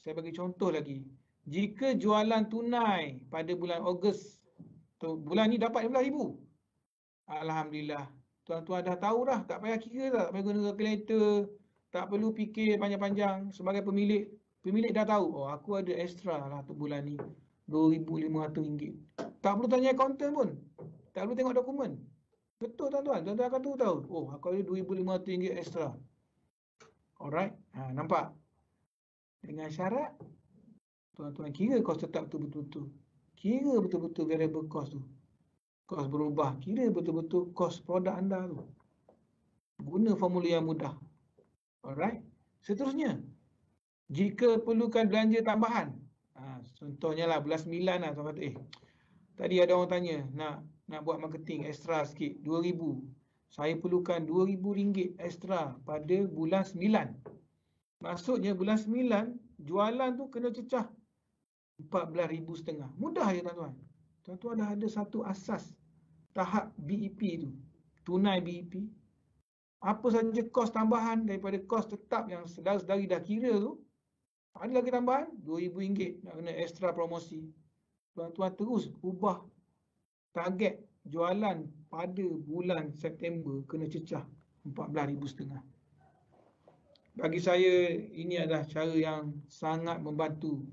saya bagi contoh lagi. Jika jualan tunai pada bulan Ogos, bulan ni dapat RM15,000. Alhamdulillah. Tuan-tuan dah tahu dah, tak payah kira tak payah guna kalkulator, tak perlu fikir panjang-panjang. Sebagai pemilik dah tahu, oh aku ada extra lah untuk bulan ni, RM2,500. Tak perlu tanya accountant pun. Tak perlu tengok dokumen. Betul tuan-tuan, tuan-tuan akan tahu. Oh, aku ada RM2,500 extra. Alright, nampak? Dengan syarat, tuan-tuan kira kos tetap tu betul-betul. Kira betul-betul variable cost tu. Kos berubah, kira betul-betul kos produk anda tu. Guna formula yang mudah. Alright. Seterusnya, jika perlukan belanja tambahan. Contohnya lah bulan 9 lah tuan kata, tadi ada orang tanya nak buat marketing extra sikit, RM2,000. Saya perlukan RM2,000 extra pada bulan 9. Maksudnya bulan 9 jualan tu kena cecah RM14,500. Mudah je tuan-tuan. Tuan-tuan dah ada satu asas tahap BEP tu. Tunai BEP. Apa saja kos tambahan daripada kos tetap yang sedari dah kira tu. Ada lagi tambahan RM2,000 nak kena extra promosi. Tuan-tuan terus ubah target jualan pada bulan September kena cecah RM14,500. Bagi saya ini adalah cara yang sangat membantu.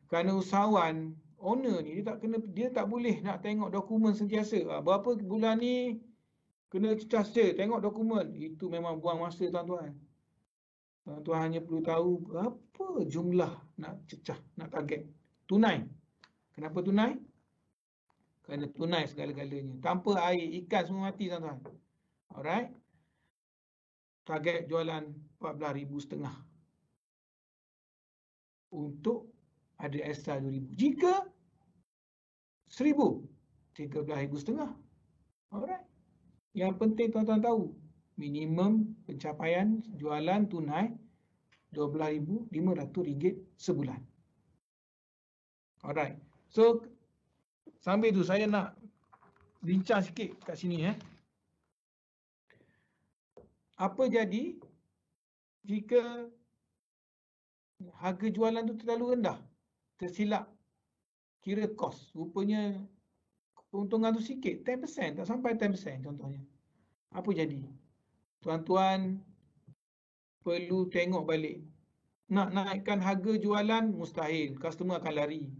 Kerana usahawan, owner ni dia tak boleh nak tengok dokumen sentiasa. Berapa bulan ni kena cecah sale, tengok dokumen. Itu memang buang masa tuan-tuan. Tuan-tuan hanya perlu tahu berapa jumlah nak cecah, nak target. Tunai. Kenapa tunai? Kerana tunai segala-galanya. Tanpa air, ikan semua mati tuan-tuan. Alright. Target jualan RM14,500. Untuk ada extra RM2,000. Jika RM1,000, RM13,500. Alright. Yang penting tuan-tuan tahu, minimum pencapaian jualan tunai RM12,500 sebulan. Alright. So, sambil tu saya nak bincang sikit kat sini. Apa jadi jika harga jualan tu terlalu rendah, tersilap kira kos, rupanya keuntungan tu sikit, 10%, tak sampai 10% contohnya. Apa jadi? Tuan-tuan perlu tengok balik. Nak naikkan harga jualan mustahil, customer akan lari.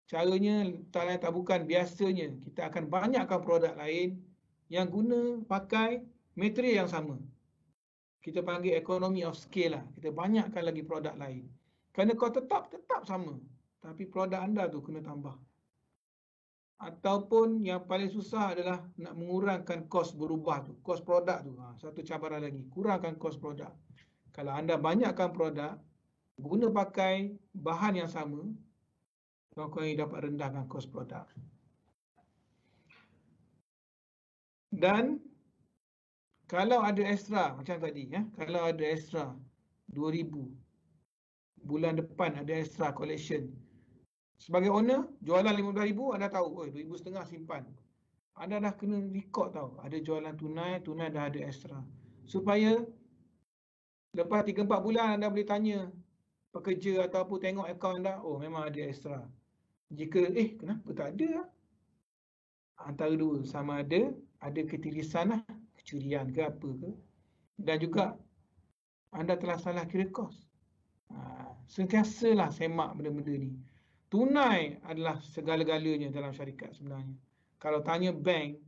Caranya tak bukan, biasanya kita akan banyakkan produk lain yang guna pakai material yang sama. Kita panggil economy of scale lah. Kita banyakkan lagi produk lain. Kerana kos tetap sama. Tapi produk anda tu kena tambah. Ataupun yang paling susah adalah nak mengurangkan kos berubah tu. Kos produk tu. Satu cabaran lagi. Kurangkan kos produk. Kalau anda banyakkan produk, guna pakai bahan yang sama, tuan-tuan dapat rendahkan kos produk. Dan kalau ada extra macam tadi, kalau ada extra 2,000, bulan depan ada extra collection. Sebagai owner, jualan 15,000, anda tahu, 2,500 simpan. Anda dah kena record tahu, ada jualan tunai dah ada extra. Supaya lepas 3-4 bulan anda boleh tanya pekerja ataupun tengok akaun anda, oh memang ada extra. Jika, kenapa tak ada? Antara dua, sama ada ketirisan lah, kecurian ke apa ke. Dan juga anda telah salah kira kos. Sentiasalah semak benda-benda ni. Tunai adalah segala-galanya dalam syarikat sebenarnya. Kalau tanya bank,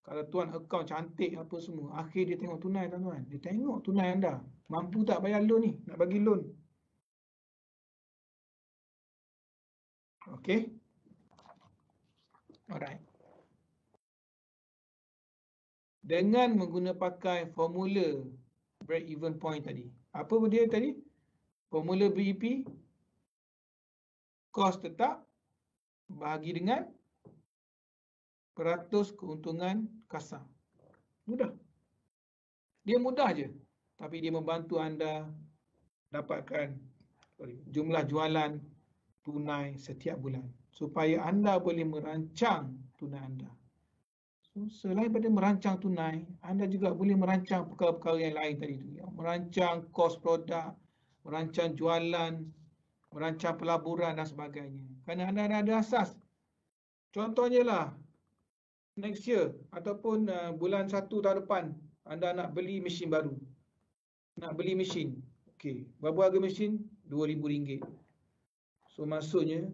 kalau tuan akaun cantik apa semua, akhir dia tengok tunai tuan-tuan. Dia tengok tunai anda. Mampu tak bayar loan ni, nak bagi loan. Okay. Alright. Dengan menggunakan pakai formula break even point tadi. Apa dia tadi? Formula BEP, kos tetap bahagi dengan peratus keuntungan kasar. Mudah. Dia mudah je. Tapi dia membantu anda dapatkan jumlah jualan tunai setiap bulan. Supaya anda boleh merancang tunai anda. So, selain daripada merancang tunai, anda juga boleh merancang perkara-perkara yang lain tadi tu. Merancang kos produk, merancang jualan, merancang pelaburan dan sebagainya. Kerana anda ada asas. Contohnya lah, next year ataupun bulan 1 tahun depan, anda nak beli mesin baru. Nak beli mesin. Okey, berapa harga mesin? RM2,000. So maksudnya,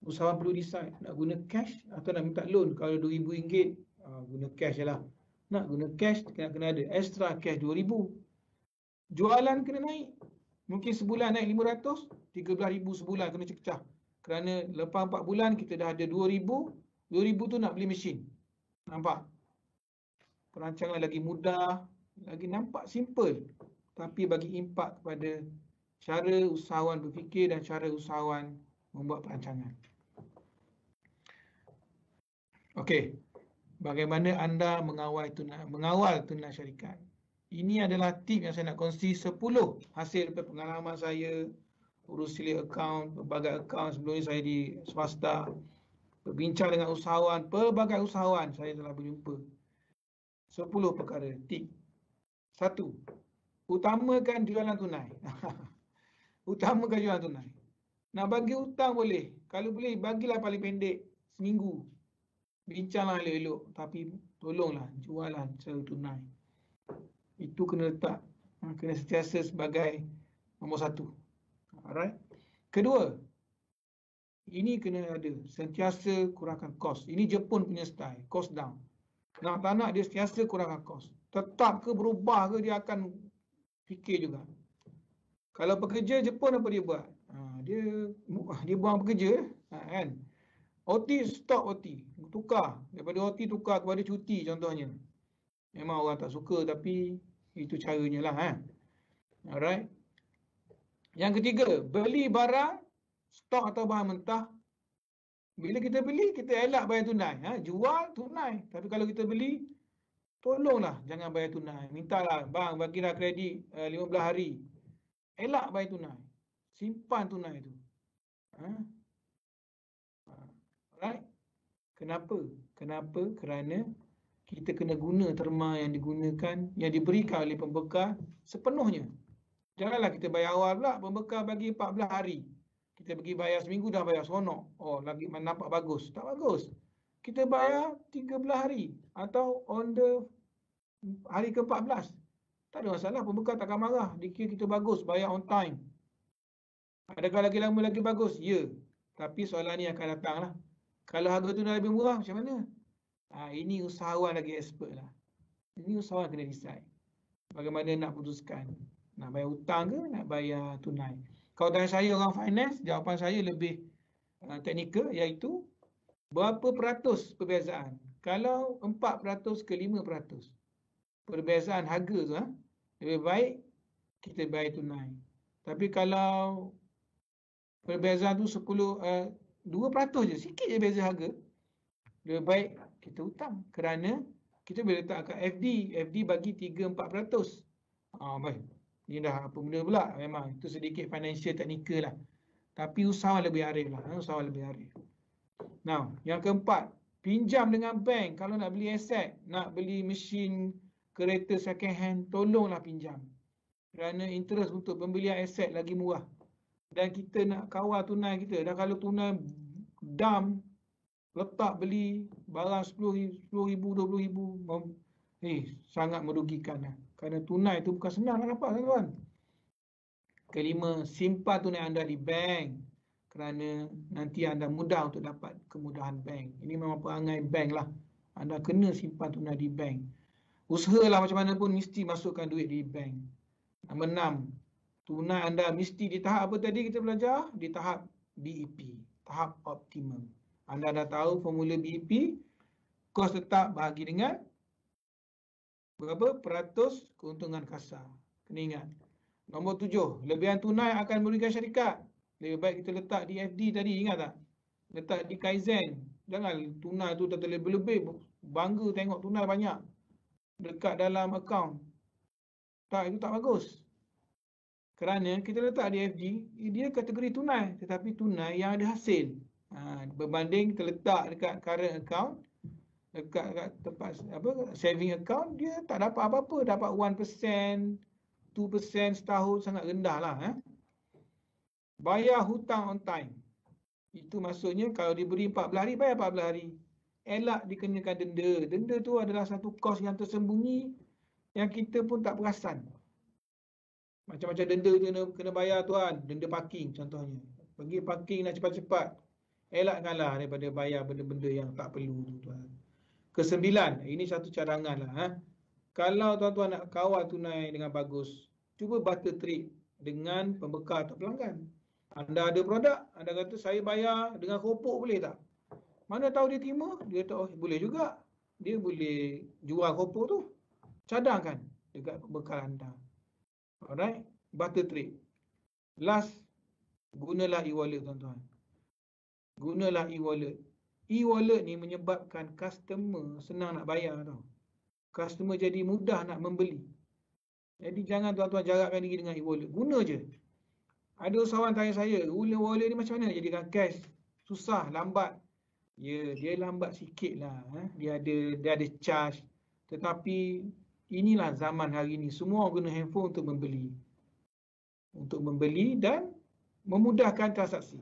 usahawan perlu decide nak guna cash atau nak minta loan. Kalau RM2,000, guna cash je lah. Nak guna cash, kena ada extra cash RM2,000. Jualan kena naik. Mungkin sebulan naik 500, 13,000 sebulan kena cecah. Kerana lepas 4 bulan kita dah ada 2,000, 2,000 tu nak beli mesin. Nampak? Perancangan lagi mudah, lagi nampak simple. Tapi bagi impak kepada cara usahawan berfikir dan cara usahawan membuat perancangan. Okey. Bagaimana anda mengawal tunai syarikat? Ini adalah tip yang saya nak kongsi 10 hasil daripada pengalaman saya urus silik akaun, berbagai akaun sebelum ini saya di swasta, berbincang dengan usahawan, pelbagai usahawan saya telah berjumpa. 10 perkara, tip. 1. Utamakan jualan tunai. Utamakan jualan tunai. Nak bagi hutang boleh. Kalau boleh, bagilah paling pendek seminggu. Bincanglah elok-elok, tapi tolonglah jualan secara tunai. Itu kena letak, kena sentiasa sebagai nombor 1. Alright. Kedua, ini kena ada, sentiasa kurangkan kos. Ini Jepun punya style, cost down. Nak tak nak dia sentiasa kurangkan kos. Tetap ke berubah ke dia akan fikir juga. Kalau pekerja Jepun apa dia buat? Dia buang pekerja, kan? OT stop OT, tukar daripada OT tukar kepada cuti contohnya. Memang orang tak suka tapi itu caranya lah. Alright. Yang ketiga, beli barang stok atau bahan mentah. Bila kita beli, kita elak bayar tunai. Jual tunai. Tapi kalau kita beli, tolonglah jangan bayar tunai. Mintalah, bang bagilah kredit 15 hari. Elak bayar tunai. Simpan tunai itu. Alright. Kenapa? Kerana kita kena guna terma yang digunakan, yang diberikan oleh pembekal sepenuhnya. Janganlah kita bayar awal pula, pembekal bagi 14 hari. Kita pergi bayar seminggu dah bayar seronok. Oh, lagi nampak bagus. Tak bagus. Kita bayar 13 hari atau on the hari ke-14. Tak ada masalah, pembekal takkan marah. Dikira kita bagus, bayar on time. Adakah lagi lama lagi bagus? Ya. Tapi soalan ni akan datang lah. Kalau harga tu dah lebih murah, macam mana? Ini usahawan lagi expert lah. Ini usahawan kena decide. Bagaimana nak putuskan. Nak bayar hutang ke, nak bayar tunai. Kalau tanya saya orang finance, jawapan saya lebih teknikal, iaitu berapa peratus perbezaan. Kalau 4% ke 5% perbezaan harga tu, lebih baik kita bayar tunai. Tapi kalau perbezaan tu 2% je, sikit je beza harga, lebih baik kita hutang. Kerana kita boleh letak kat FD. FD bagi 3-4%. Baik. Ini dah apa benda pula. Memang itu sedikit financial technical lah. Tapi usahawan lebih arif lah. Usahawan lebih arif. Now, yang keempat, pinjam dengan bank. Kalau nak beli aset, nak beli mesin, kereta second hand, tolonglah pinjam. Kerana interest untuk pembelian aset lagi murah. Dan kita nak kawal tunai kita. Dan kalau tunai dam, letak beli barang 10,000, 20,000, sangat merugikan lah. Kerana tunai itu bukan senang nak dapat, tuan-tuan. Kelima, simpan tunai anda di bank. Kerana nanti anda mudah untuk dapat kemudahan bank. Ini memang perangai bank lah. Anda kena simpan tunai di bank. Usahalah macam mana pun mesti masukkan duit di bank. Nombor 6, tunai anda mesti di tahap apa tadi kita belajar? Di tahap BEP, tahap optimum. Anda dah tahu formula BEP, kos tetap bahagi dengan berapa peratus keuntungan kasar. Kena ingat. Nombor 7, lebihan tunai akan merugikan syarikat. Lebih baik kita letak di FD tadi, ingat tak? Letak di Kaizen. Jangan tunai tu terlebih-lebih. Bangga tengok tunai banyak dekat dalam akaun. Tak, itu tak bagus. Kerana kita letak di FD, dia kategori tunai. Tetapi tunai yang ada hasil. Berbanding kita letak dekat current account, dekat tempat saving account, dia tak dapat apa-apa. Dapat 1%, 2% setahun, sangat rendah lah. Bayar hutang on time. Itu maksudnya kalau diberi 14 hari, bayar 14 hari. Elak dikenakan denda. Denda tu adalah satu kos yang tersembunyi yang kita pun tak perasan. Macam-macam denda tu kena bayar, tuan. Denda parking contohnya. Pergi parking nak cepat-cepat. Elakkanlah daripada bayar benda-benda yang tak perlu tu, tuan. Kesembilan, ini satu cadangan lah. Kalau tuan-tuan nak kawal tunai dengan bagus, cuba barter trade dengan pembekal atau pelanggan. Anda ada produk, anda kata saya bayar dengan kopok boleh tak? Mana tahu dia terima? Dia tahu boleh juga. Dia boleh jual kopok tu. Cadangkan dekat pembekal anda. Alright, barter trade. Last, gunalah e-wallet, tuan-tuan. Gunalah e-wallet. E-wallet ni menyebabkan customer senang nak bayar tau. Customer jadi mudah nak membeli. Jadi jangan tuan-tuan jarakkan diri dengan e-wallet. Guna je. Ada usahawan tanya saya, e-wallet ni macam mana nak jadikan cash? Susah, lambat. Ya, dia lambat sikit lah. Dia ada charge. Tetapi inilah zaman hari ni. Semua guna handphone untuk membeli. Untuk membeli dan memudahkan transaksi.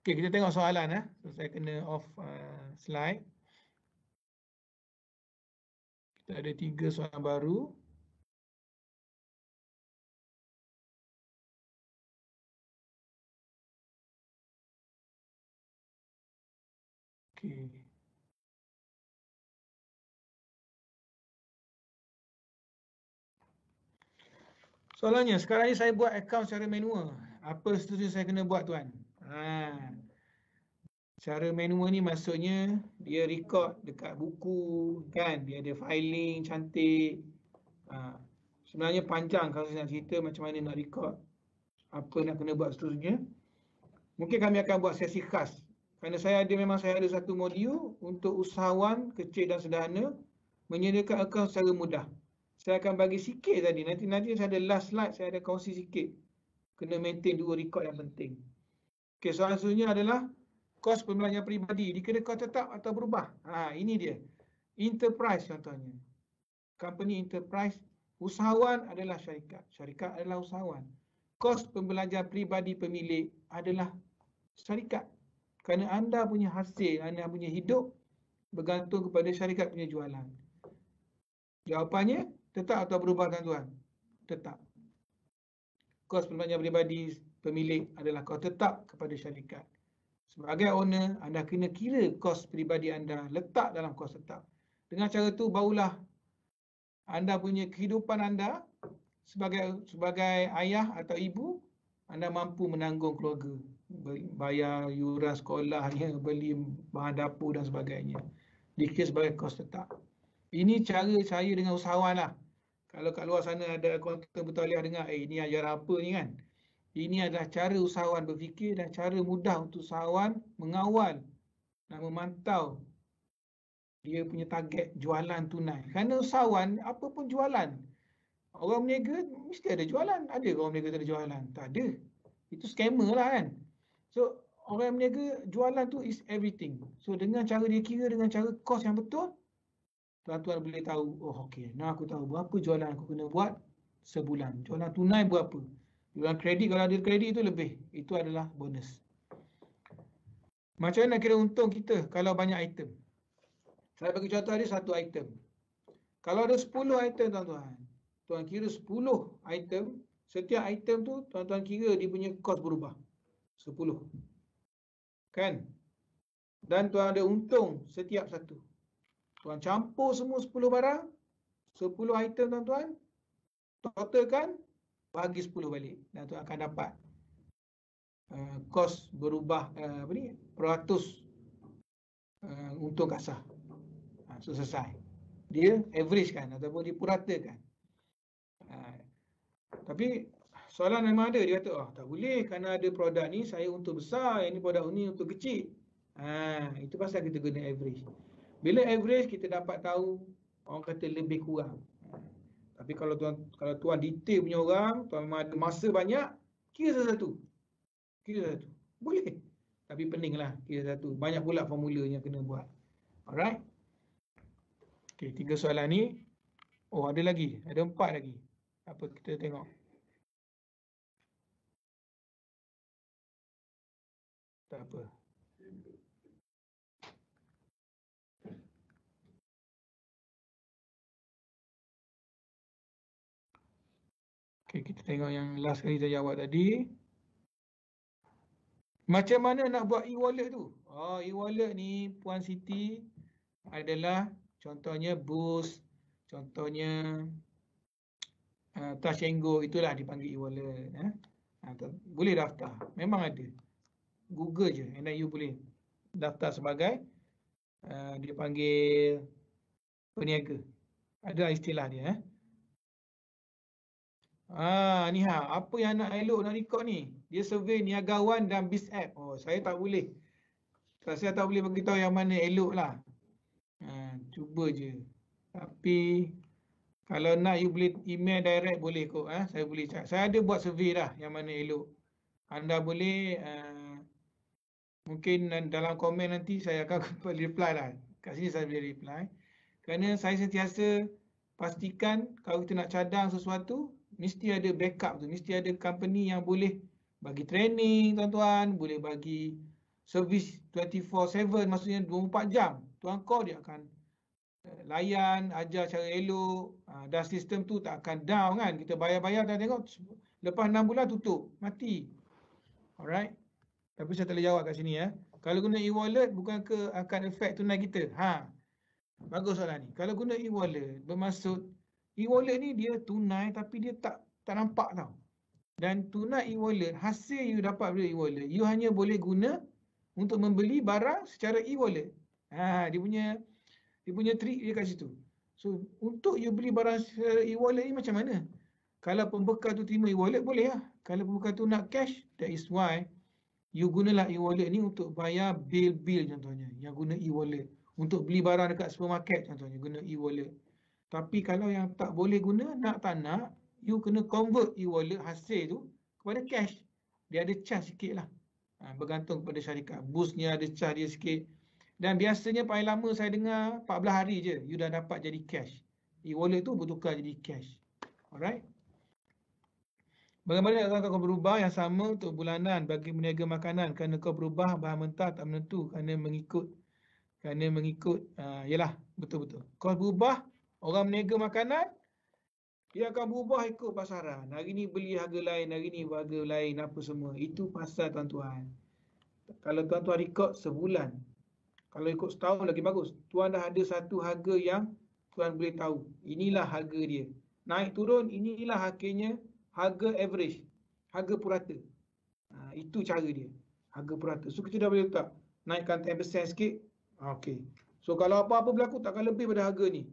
Okey, kita tengok soalan. So, saya kena off slide. Kita ada 3 soalan baru. Okey. Soalannya, sekarang ni saya buat akaun secara manual. Apa seterusnya saya kena buat, tuan? Cara manual ni maksudnya dia record dekat buku, kan? Dia ada filing cantik. Sebenarnya panjang kalau saya nak cerita macam mana nak record, apa nak kena buat seterusnya. Mungkin kami akan buat sesi khas. Kerana memang saya ada satu modul untuk usahawan kecil dan sederhana menyediakan akaun secara mudah. Saya akan bagi sikit tadi. Nanti saya ada last slide, saya ada kongsi sikit. Kena maintain 2 record yang penting. Okey, soalan seterusnya adalah kos pembelajaran peribadi dikira kos tetap atau berubah? Ini dia. Enterprise contohnya. Company enterprise, usahawan adalah syarikat. Syarikat adalah usahawan. Kos pembelajar peribadi pemilik adalah syarikat. Kerana anda punya hasil, anda punya hidup bergantung kepada syarikat punya jualan. Jawapannya tetap atau berubah tuan-tuan? Tetap. Kos pembelajar peribadi pemilik adalah kos tetap kepada syarikat. Sebagai owner, anda kena kira kos peribadi anda letak dalam kos tetap. Dengan cara tu barulah anda punya kehidupan anda sebagai ayah atau ibu, anda mampu menanggung keluarga, bayar yuran sekolahnya, beli bahan dapur dan sebagainya. Dikira sebagai kos tetap. Ini cara saya dengan usahawan lah. Kalau kat luar sana ada konten bertaliah dengar, ini ajar apa ni kan? Ini adalah cara usahawan berfikir dan cara mudah untuk usahawan mengawal dan memantau dia punya target jualan tunai. Kerana usahawan apa pun jualan. Orang berniaga mesti ada jualan. Ada orang berniaga tak ada jualan? Tak ada. Itu scammer lah kan. So orang berniaga jualan tu is everything. So dengan cara dia kira, dengan cara kos yang betul, tuan-tuan boleh tahu, oh okey, nah aku tahu berapa jualan aku kena buat sebulan. Jualan tunai berapa. Jualan kredit, kalau ada kredit itu lebih. Itu adalah bonus. Macam mana kira untung kita kalau banyak item? Saya bagi contoh ada satu item. Kalau ada 10 item tuan-tuan, tuan kira 10 item, setiap item tu tuan-tuan kira dia punya kos berubah. 10. Kan? Dan tuan ada untung setiap satu. Tuan campur semua 10 barang, 10 item tuan-tuan, totalkan, bagi 10 balik. Dan tuan akan dapat kos berubah, peratus untung kasar. So selesai. Dia average kan ataupun dia puratakan. Tapi soalan memang ada, dia kata tak boleh kerana ada produk ni saya untung besar, yang ni produk ni untung kecil. Itu pasal kita guna average. Bila average kita dapat tahu orang kata lebih kurang. Tapi kalau tuan detail punya orang, tuan memang ada masa banyak, kira satu. Boleh. Tapi peninglah kira satu. Banyak pula formula yang kena buat. Alright. Okey, 3 soalan ni. Oh, ada lagi. Ada 4 lagi. Apa kita tengok. Tak apa. Okey, kita tengok yang last kali saya jawab tadi. Macam mana nak buat e-wallet tu? E-wallet ni Puan Siti adalah contohnya Boost, contohnya Touch and Go, itulah dipanggil e-wallet. Boleh daftar. Memang ada. Google je. And then you boleh daftar sebagai dia panggil peniaga. Ada istilah dia. Ni apa yang nak elok nak record ni? Dia survey niagawan dan BizApp. Saya tak boleh. Saya tak boleh beritahu yang mana elok lah. Cuba je. Tapi kalau nak you boleh email direct boleh kot. Saya boleh cakap. Saya ada buat survey dah yang mana elok. Anda boleh mungkin dalam komen nanti saya akan reply lah. Kat sini saya boleh reply. Kerana saya sentiasa pastikan kalau kita nak cadang sesuatu, mesti ada backup tu. Mesti ada company yang boleh bagi training tuan-tuan, boleh bagi servis 24/7, maksudnya 24 jam. Tuan call dia akan layan, ajar cara elok, dan sistem tu tak akan down kan. Kita bayar-bayar dan tengok lepas 6 bulan tutup, mati. Alright. Tapi saya tak boleh jawab kat sini Kalau guna e-wallet bukan ke akan efek tunai kita? Bagus soalan ni. Kalau guna e-wallet bermaksud e-wallet ni dia tunai tapi dia tak nampak tau. Dan tunai e-wallet, hasil you dapat dari e-wallet, you hanya boleh guna untuk membeli barang secara e-wallet. Dia punya trik dia kat situ. So untuk you beli barang secara e-wallet ni macam mana? Kalau pembekal tu terima e-wallet boleh lah. Kalau pembekal tu nak cash, that is why you gunalah e-wallet ni untuk bayar bil-bil contohnya. Yang guna e-wallet. Untuk beli barang dekat supermarket contohnya, guna e-wallet. Tapi kalau yang tak boleh guna, nak tak nak, you kena convert e-wallet hasil tu kepada cash. Dia ada charge sikit lah. Bergantung kepada syarikat. Boostnya ada charge dia sikit. Dan biasanya paling lama saya dengar 14 hari je you dah dapat jadi cash. E-wallet tu bertukar jadi cash. Alright. Bagaimana kalau kau berubah yang sama untuk bulanan bagi meniaga makanan kerana kau berubah bahan mentah tak menentu kerana mengikut yalah betul-betul. Kau berubah orang meniaga makanan dia akan berubah ikut pasaran. Hari ni beli harga lain, hari ni harga lain apa semua. Itu pasal tuan-tuan. Kalau tuan-tuan rekod sebulan, kalau ikut setahun lagi bagus. Tuan dah ada satu harga yang tuan boleh tahu. Inilah harga dia. Naik turun, inilah akhirnya harga average. Harga purata. Itu cara dia. Harga purata. So kita dah boleh letak. Naikkan 10% sikit. Okey. So kalau apa-apa berlaku takkan lebih pada harga ni.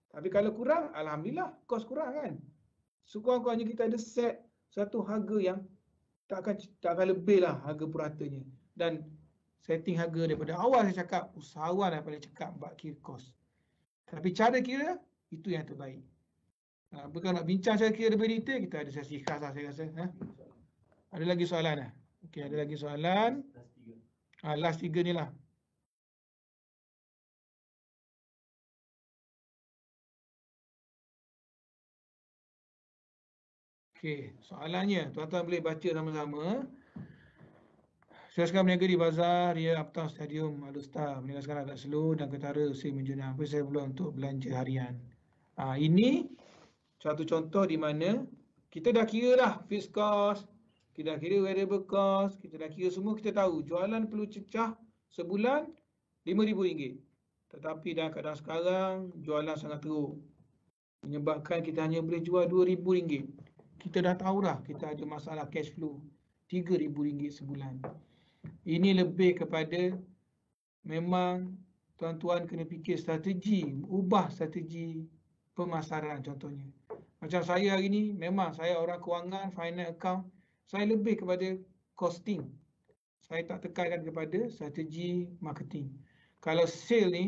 Tapi kalau kurang, alhamdulillah. Kos kurang kan. Sekurang-kurangnya kita ada set satu harga yang tak akan lebih lah harga puratanya. Dan setting harga daripada awal saya cakap, usahawan daripada cakap buat kira kos. Tapi cara kira, itu yang terbaik. Bukan nak bincang cara kira lebih detail, kita ada sesi khas lah saya rasa. Ada lagi soalan lah? Okey, ada lagi soalan? Last 3 ni lah. Okey, soalannya, tuan-tuan boleh baca sama-sama. Saya sekarang berniaga di bazar, Ria Uptown Stadium, Alustar. Berniaga sekarang agak slow dan ketara usia menjenang. Apa saya perlu untuk belanja harian? Ini satu contoh di mana kita dah kira lah fixed cost, kita dah kira variable cost, kita dah kira semua, kita tahu jualan perlu cecah sebulan RM5,000. Tetapi dalam keadaan sekarang, jualan sangat teruk. Menyebabkan kita hanya boleh jual RM2,000. Kita dah tahu dah kita ada masalah cash flow RM3,000 sebulan. Ini lebih kepada memang tuan-tuan kena fikir strategi, ubah strategi pemasaran contohnya. Macam saya hari ni, memang saya orang kewangan, finance account, saya lebih kepada costing. Saya tak tekankan kepada strategi marketing. Kalau sale ni,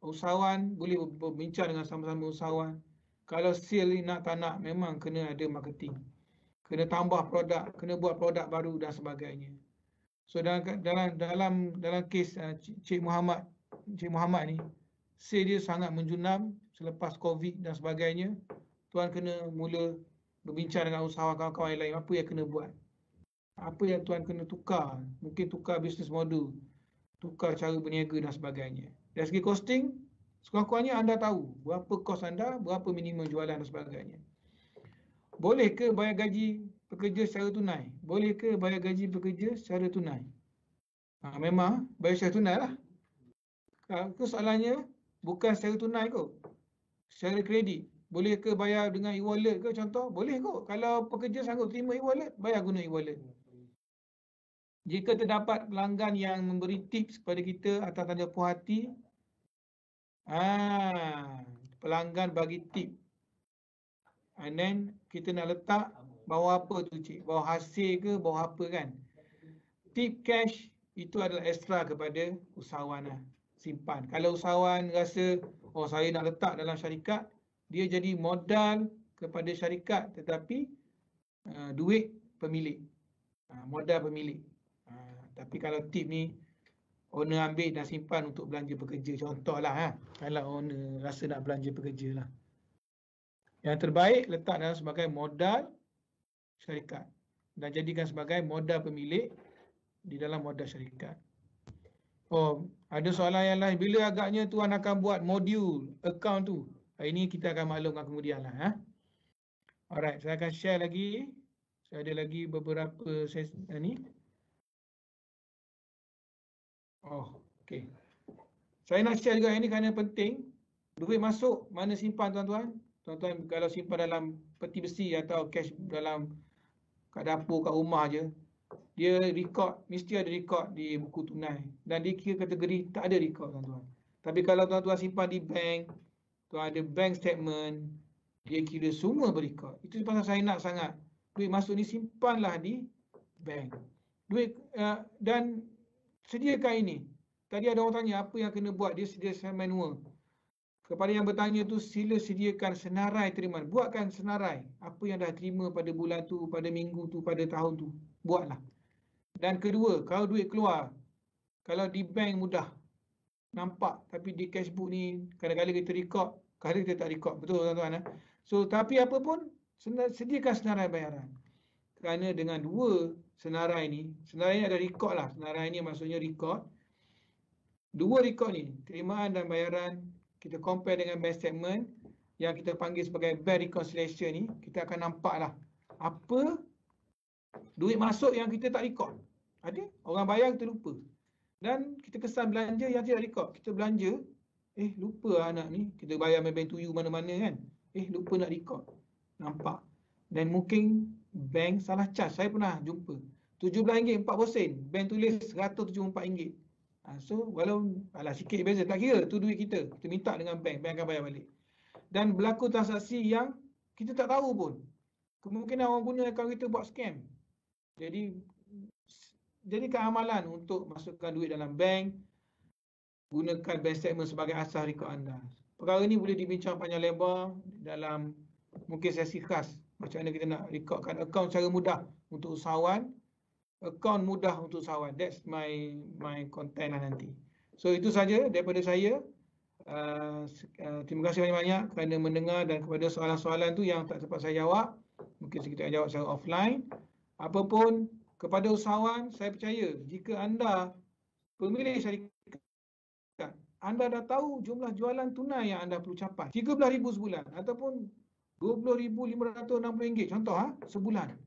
usahawan boleh berbincang dengan sama-sama usahawan. Kalau sale ni nak tak nak, memang kena ada marketing. Kena tambah produk, kena buat produk baru dan sebagainya. So dalam kes Cik Muhammad ni, sale dia sangat menjunam selepas COVID dan sebagainya. Tuan kena mula berbincang dengan usahawan kawan-kawan yang lain, apa yang kena buat. Apa yang tuan kena tukar, mungkin tukar business model, tukar cara berniaga dan sebagainya. Dari segi costing, sekurang-kurangnya anda tahu berapa kos anda, berapa minimum jualan dan sebagainya. Boleh ke bayar gaji pekerja secara tunai? Boleh ke bayar gaji pekerja secara tunai? Memang bayar secara tunai lah. Soalannya bukan secara tunai kot, secara kredit. Boleh ke bayar dengan e-wallet ke contoh? Boleh kot. Kalau pekerja sanggup terima e-wallet, bayar guna e-wallet. Jika terdapat pelanggan yang memberi tips kepada kita atas tanda puas hati, pelanggan bagi tip, and then kita nak letak bawah apa tu cik? Bawah hasil ke bawah apa kan? Tip cash itu adalah ekstra kepada usahawan lah. Simpan. Kalau usahawan rasa, saya nak letak dalam syarikat, dia jadi modal kepada syarikat tetapi duit pemilik. Modal pemilik. Tapi kalau tip ni owner ambil dan simpan untuk belanja pekerja, contohlah kalau owner rasa nak belanja pekerja lah. Yang terbaik letak dalam sebagai modal syarikat dan jadikan sebagai modal pemilik di dalam modal syarikat. Ada soalan yang lain. Bila agaknya tuan akan buat modul account tu? Ini kita akan maklumkan kemudian lah. Alright, saya akan share lagi. Saya ada lagi beberapa sesi ni. Okey. Saya nak share juga ini kerana penting. Duit masuk, mana simpan tuan-tuan? Tuan-tuan kalau simpan dalam peti besi atau cash dalam kat dapur, kat rumah je, dia record, mesti ada record di buku tunai. Dan dia kira kategori tak ada record tuan-tuan. Tapi kalau tuan-tuan simpan di bank, tuan ada bank statement, dia kira semua berrecord. Itu pasal saya nak sangat duit masuk ni simpanlah di bank. Duit dan sediakan ini. Tadi ada orang tanya apa yang kena buat, dia sediakan manual. Kepada yang bertanya tu, sila sediakan senarai terimaan. Buatkan senarai apa yang dah terima pada bulan tu, pada minggu tu, pada tahun tu. Buatlah. Dan kedua, kalau duit keluar, kalau di bank mudah. nampak, tapi di cashbook ni kadang-kadang kita record, kadang kita tak record. Betul tuan-tuan. So tapi apa pun, sediakan senarai bayaran. Kerana dengan dua senarai ni ada record lah. Senarai ni maksudnya record. Dua record ni, terimaan dan bayaran, kita compare dengan bank statement yang kita panggil sebagai bank reconciliation ni, kita akan nampak lah apa duit masuk yang kita tak record. Ada orang bayar kita lupa. Dan kita kesan belanja yang tidak record. Kita belanja, lupa anak ni, kita bayar bank to you mana-mana kan. Lupa nak record. Nampak. Dan mungkin bank salah charge. Saya pernah jumpa. RM17 4 sen. Bank tulis RM174. So, walau sikit beza, tak kira tu duit kita. Kita minta dengan bank akan bayar balik. Dan berlaku transaksi yang kita tak tahu pun. Kemungkinan orang guna akaun kita buat scam. Jadi jadikan amalan untuk masukkan duit dalam bank, gunakan bank statement sebagai asas rekod anda. Perkara ini boleh dibincang panjang lebar dalam mungkin sesi khas. Macam mana kita nak rekodkan akaun secara mudah untuk usahawan. Akaun mudah untuk usahawan. That's my content lah nanti. So itu saja daripada saya. Terima kasih banyak-banyak kerana mendengar dan kepada soalan-soalan tu yang tak sempat saya jawab. Mungkin kita jawab secara offline. Apapun, kepada usahawan, saya percaya jika anda pemilik syarikat, anda dah tahu jumlah jualan tunai yang anda perlu capai. RM13,000 sebulan ataupun RM20,560 contoh sebulan.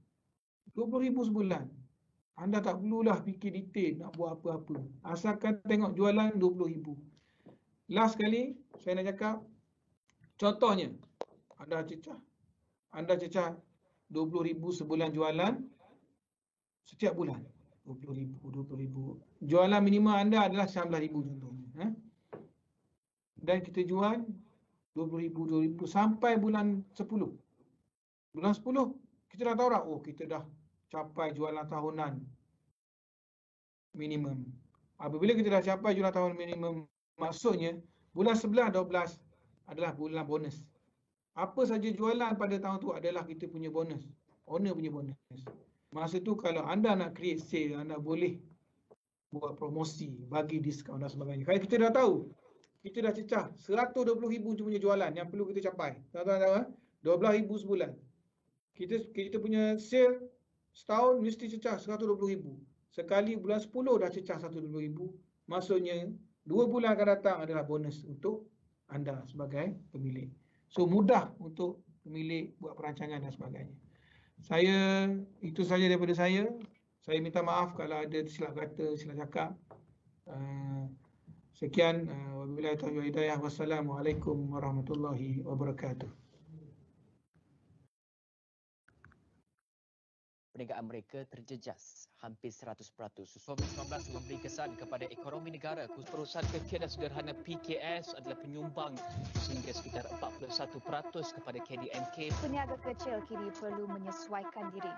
RM20,000 sebulan. Anda tak perlulah fikir detail nak buat apa-apa. Asalkan tengok jualan RM20,000. Last sekali, saya nak cakap, contohnya, anda cecah RM20,000 sebulan jualan, setiap bulan RM20,000. Jualan minimum anda adalah RM19,000 contohnya. Dan kita jual RM20,000 sampai bulan 10. Bulan 10 kita dah tahu dah, kita dah capai jualan tahunan minimum. Apabila kita dah capai jualan tahunan minimum, maksudnya bulan 11, 12 adalah bulan bonus. Apa saja jualan pada tahun tu adalah kita punya bonus. Owner punya bonus. Masa tu kalau anda nak create sale, anda boleh buat promosi, bagi diskaun dan sebagainya. Kalau kita dah tahu, kita dah cecah RM120,000 punya jualan yang perlu kita capai. Tuan-tuan tahu RM12,000 sebulan. Kita punya sale setahun mesti cecah RM120,000. Sekali bulan 10 dah cecah RM120,000. Maksudnya 2 bulan akan datang adalah bonus untuk anda sebagai pemilik. So mudah untuk pemilik buat perancangan dan sebagainya. Itu saja daripada saya. Saya minta maaf kalau ada silap kata, silap cakap. Sekian. Wabillahi taufiq wal hidayah. Wassalamualaikum warahmatullahi wabarakatuh. Perniagaan mereka terjejas hampir 100%. Susuan 19 memberi kesan kepada ekonomi negara. Perusahaan kecil dan sederhana PKS adalah penyumbang sehingga sekitar 41% kepada KDNK. Peniaga kecil kini perlu menyesuaikan diri